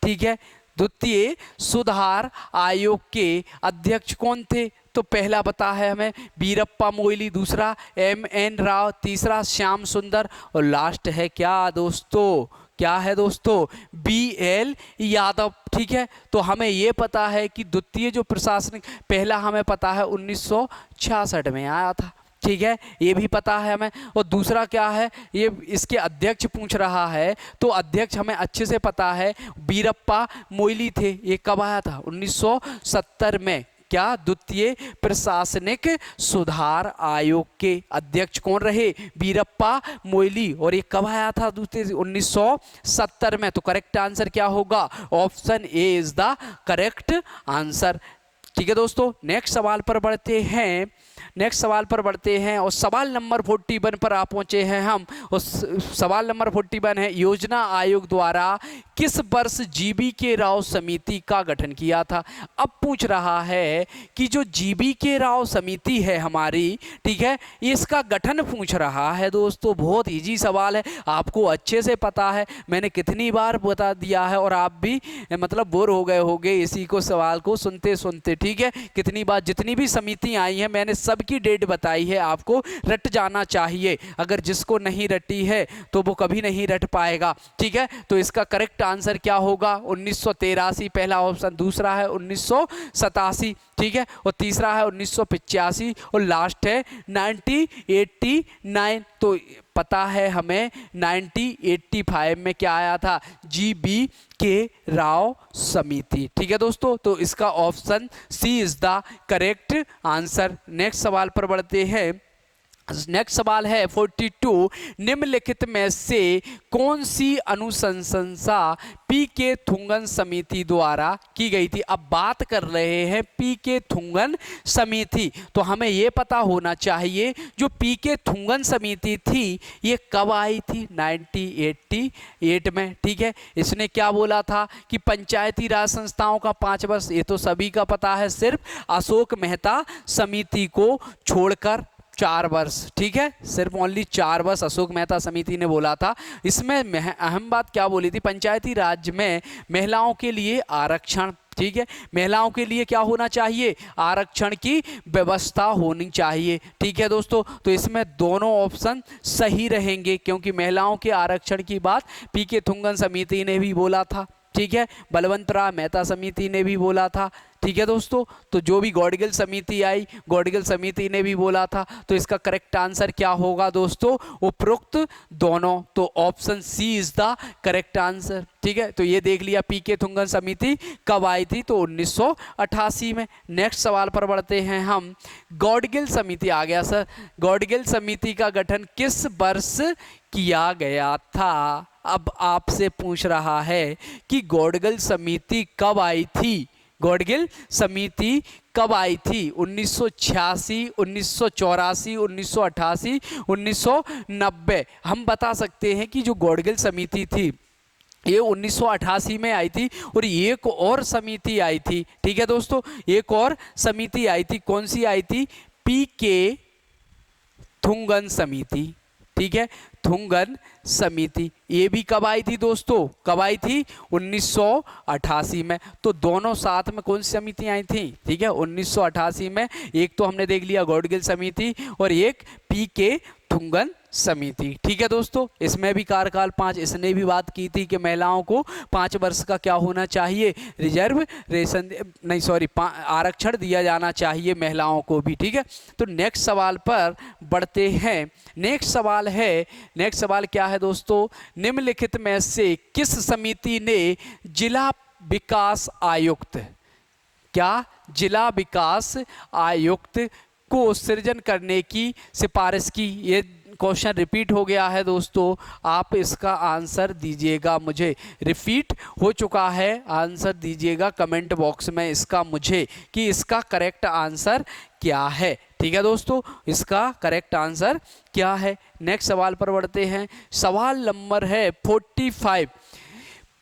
ठीक है, द्वितीय सुधार आयोग के अध्यक्ष कौन थे, तो पहला पता है हमें वीरप्पा मोइली, दूसरा MN राव, तीसरा श्याम सुंदर, और लास्ट है क्या दोस्तों, क्या है दोस्तों, BL यादव। ठीक है, तो हमें ये पता है कि द्वितीय जो प्रशासनिक, पहला हमें पता है 1966 में आया था। ठीक है, ये भी पता है हमें, और दूसरा क्या है, ये इसके अध्यक्ष पूछ रहा है, तो अध्यक्ष हमें अच्छे से पता है वीरप्पा मोइली थे। ये कब आया था, 1970 में। क्या, द्वितीय प्रशासनिक सुधार आयोग के अध्यक्ष कौन रहे, वीरप्पा मोइली, और ये कब आया था, 1970 में। तो करेक्ट आंसर क्या होगा, option A is the correct answer. ठीक है दोस्तों, नेक्स्ट सवाल पर बढ़ते हैं और सवाल नंबर 41 पर आप पहुंचे हैं हम। उस सवाल नंबर 41 है, योजना आयोग द्वारा किस वर्ष जीबी के राव समिति का गठन किया था। अब पूछ रहा है कि जो जीबी के राव समिति है हमारी, ठीक है, इसका गठन पूछ रहा है दोस्तों। बहुत इजी सवाल है, आपको अच्छे से पता है, मैंने कितनी बार बता दिया है और आप भी मतलब बोर हो गए होंगे इसी को सवाल को सुनते सुनते। ठीक है, कितनी बार जितनी भी समिति आई है मैंने सबकी डेट बताई है, आपको रट जाना चाहिए। अगर जिसको नहीं रटी है तो वो कभी नहीं रट पाएगा। ठीक है, तो इसका करेक्ट आंसर क्या होगा, 1983 पहला ऑप्शन, दूसरा है 1987, ठीक है, और तीसरा है 1985 और लास्ट है 1989। तो पता है हमें 1985 में क्या आया था, जीबी के राव समिति। ठीक है दोस्तों, तो इसका option C is the correct answer. Next सवाल पर बढ़ते हैं। नेक्स्ट सवाल है 42, निम्नलिखित में से कौन सी अनुशंसा पीके थुंगन समिति द्वारा की गई थी। अब बात कर रहे हैं पीके थुंगन समिति, तो हमें यह पता होना चाहिए जो पीके थुंगन समिति थी ये कब आई थी, 1988 में। ठीक है, इसने क्या बोला था कि पंचायती राज संस्थाओं का 5 वर्ष, ये तो सभी का पता है, सिर्फ अशोक मेहता समिति को छोड़कर 4 वर्ष। ठीक है, सिर्फ ओनली 4 वर्ष अशोक मेहता समिति ने बोला था। इसमें अहम बात क्या बोली थी, पंचायती राज में महिलाओं के लिए आरक्षण, ठीक है, महिलाओं के लिए क्या होना चाहिए, आरक्षण की व्यवस्था होनी चाहिए। ठीक है दोस्तों, तो इसमें दोनों ऑप्शन सही रहेंगे क्योंकि महिलाओं के आरक्षण की बात पीके थुंगन समिति ने भी बोला था। ठीक है, बलवंतराव मेहता समिति ने भी बोला था। ठीक है दोस्तों, तो जो भी गौडगिल समिति आई, गौडगिल समिति ने भी बोला था। तो इसका करेक्ट आंसर क्या होगा दोस्तों, उपरोक्त दोनों। तो option C is the correct answer. ठीक है, तो ये देख लिया पीके थुंगन समिति कब आई थी, तो 1988 में। नेक्स्ट सवाल पर बढ़ते हैं हम। गौडगिल समिति आ गया सर, गौडगिल समिति का गठन किस वर्ष किया गया था। अब आपसे पूछ रहा है कि गौडगिल समिति कब आई थी, गौडगिल समिति कब आई थी, 1986, 1984, 1988, 1990। हम बता सकते हैं कि जो गौडगिल समिति थी ये 1988 में आई थी और एक और समिति आई थी। ठीक है दोस्तों, एक और समिति आई थी, कौन सी आई थी, पीके थुंगन समिति। ठीक है, थुंगन समिति, ये भी कब आई थी दोस्तों, कब आई थी, 1988 में। तो दोनों साथ में कौन सी समिति आई थी, ठीक है, 1988 में। एक तो हमने देख लिया गौडगिल समिति और एक पीके थुंगन समिति। ठीक है दोस्तों, इसमें भी कार्यकाल 5, इसने भी बात की थी कि महिलाओं को 5 वर्ष का क्या होना चाहिए, रिजर्वेशन नहीं सॉरी आरक्षण दिया जाना चाहिए महिलाओं को भी। ठीक है, तो नेक्स्ट सवाल पर बढ़ते हैं। नेक्स्ट सवाल क्या है दोस्तों, निम्नलिखित में से किस समिति ने जिला विकास आयुक्त, क्या जिला विकास आयुक्त को सृजन करने की सिफारिश की। ये क्वेश्चन रिपीट हो गया है दोस्तों, आप इसका आंसर दीजिएगा, मुझे रिपीट हो चुका है, आंसर दीजिएगा कमेंट बॉक्स में इसका मुझे कि इसका करेक्ट आंसर क्या है। ठीक है दोस्तों, इसका करेक्ट आंसर क्या है। नेक्स्ट सवाल पर बढ़ते हैं। सवाल नंबर है 45,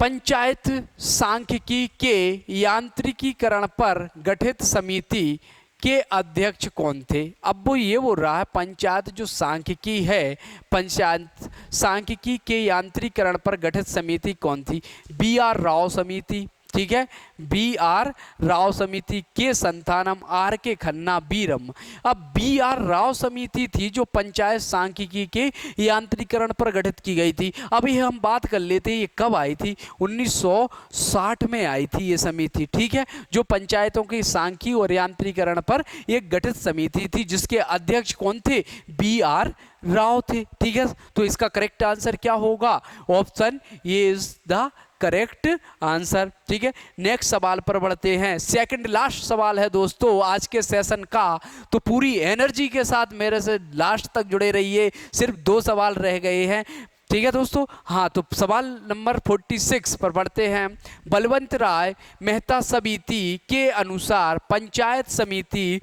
पंचायत सांख्यिकी के यांत्रिकीकरण पर गठित समिति के अध्यक्ष कौन थे। अब वो ये बोल रहा है पंचायत जो सांख्यिकी है, पंचायत सांख्यिकी के यांत्रिकीकरण पर गठित समिति कौन थी, BR राव समिति। ठीक है, BR राव समिति के संतानम आर के खन्ना बीरम। अब BR राव समिति थी जो पंचायत सांख्यिकी के यांत्रिकरण पर गठित की गई थी। अभी हम बात कर लेते हैं ये कब आई थी, 1960 में आई थी ये समिति। ठीक है, जो पंचायतों के सांख्यिकी और यांत्रिकरण पर एक गठित समिति थी जिसके अध्यक्ष कौन थे, BR राव थे। ठीक है, तो इसका करेक्ट आंसर क्या होगा, option A is the correct answer. ठीक है, नेक्स्ट सवाल पर बढ़ते हैं। सेकंड लास्ट सवाल है दोस्तों आज के सेशन का, तो पूरी एनर्जी के साथ मेरे से लास्ट तक जुड़े रहिए, सिर्फ 2 सवाल रह गए हैं। ठीक है दोस्तों। हाँ, तो सवाल नंबर 46 पर बढ़ते हैं। बलवंत राय मेहता समिति के अनुसार पंचायत समिति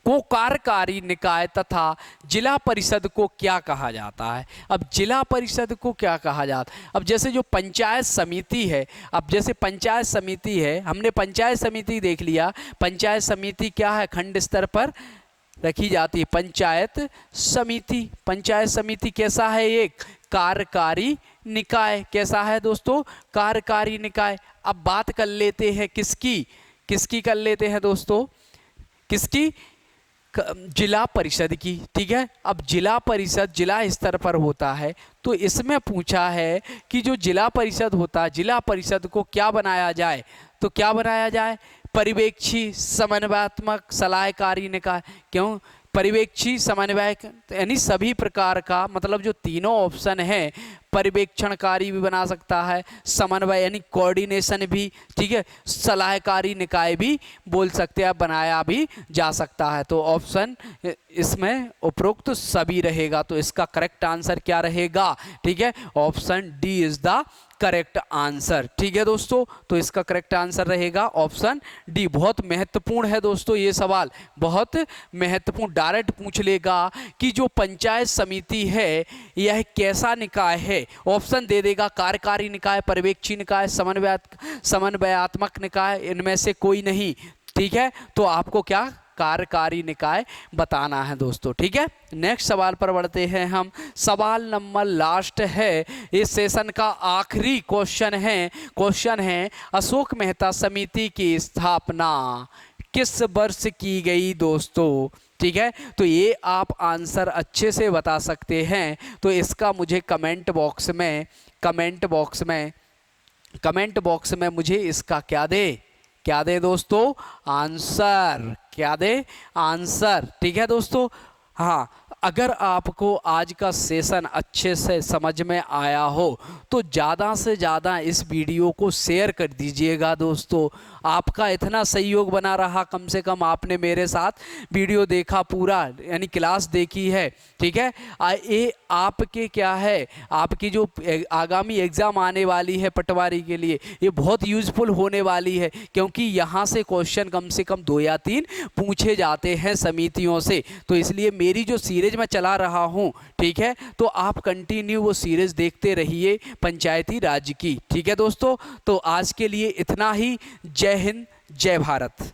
को कार्यकारी निकाय तथा जिला परिषद को क्या कहा जाता है? अब जिला परिषद को क्या कहा जाता है? अब जैसे जो पंचायत समिति है, अब जैसे पंचायत समिति है, हमने पंचायत समिति देख लिया। पंचायत समिति क्या है? खंड स्तर पर रखी जाती है पंचायत समिति। पंचायत समिति कैसा है? एक कार्यकारी निकाय। कैसा है दोस्तों? कार्यकारी निकाय। अब बात कर लेते हैं किसकी? किसकी कर लेते हैं दोस्तों? किसकी? जिला परिषद की। ठीक है, अब जिला परिषद जिला स्तर पर होता है, तो इसमें पूछा है कि जो जिला परिषद होता है, जिला परिषद को क्या बनाया जाए? तो क्या बनाया जाए? पर्यवेक्षी समन्वयात्मक सलाहकारी निकाय। क्यों? पर्यवेक्षी समन्वयक यानी सभी प्रकार का, मतलब जो तीनों ऑप्शन है, पर्यवेक्षणकारी भी बना सकता है, समन्वय यानी कोऑर्डिनेशन भी, ठीक है, सलाहकारी निकाय भी बोल सकते हैं, बनाया भी जा सकता है। तो ऑप्शन इसमें उपरोक्त सभी रहेगा। तो इसका करेक्ट आंसर क्या रहेगा? ठीक है, option D is the correct answer. ठीक है दोस्तों, तो इसका करेक्ट आंसर रहेगा ऑप्शन डी। बहुत महत्वपूर्ण है दोस्तों ये सवाल, बहुत महत्वपूर्ण। डायरेक्ट पूछ लेगा कि जो पंचायत समिति है यह कैसा निकाय है? ऑप्शन दे देगा, कार्यकारी निकाय, पर्यवेक्षी निकाय, समन्वयात्मक निकाय, इनमें से कोई नहीं। ठीक है, तो आपको क्या कार्यकारी निकाय बताना है दोस्तों। ठीक है, नेक्स्ट सवाल पर बढ़ते हैं हम। सवाल नंबर लास्ट है, इस सेशन का आखिरी क्वेश्चन है अशोक मेहता समिति की स्थापना किस वर्ष की गई दोस्तों? ठीक है, तो ये आप आंसर अच्छे से बता सकते हैं, तो इसका मुझे कमेंट बॉक्स में मुझे इसका क्या दे दोस्तों? आंसर। क्या दे? आंसर। ठीक है दोस्तों। हाँ, अगर आपको आज का सेशन अच्छे से समझ में आया हो तो ज़्यादा से ज़्यादा इस वीडियो को शेयर कर दीजिएगा दोस्तों। आपका इतना सहयोग बना रहा, कम से कम आपने मेरे साथ वीडियो देखा पूरा, यानी क्लास देखी है। ठीक है, ये आपके क्या है, आपकी जो आगामी एग्ज़ाम आने वाली है पटवारी के लिए, ये बहुत यूज़फुल होने वाली है, क्योंकि यहाँ से क्वेश्चन कम से कम 2 या 3 पूछे जाते हैं समितियों से। तो इसलिए मेरी जो सीरीज मैं चला रहा हूँ, ठीक है, तो आप कंटिन्यू वो सीरीज देखते रहिए पंचायती राज की। ठीक है दोस्तों, तो आज के लिए इतना ही। जय हिंद, जय भारत।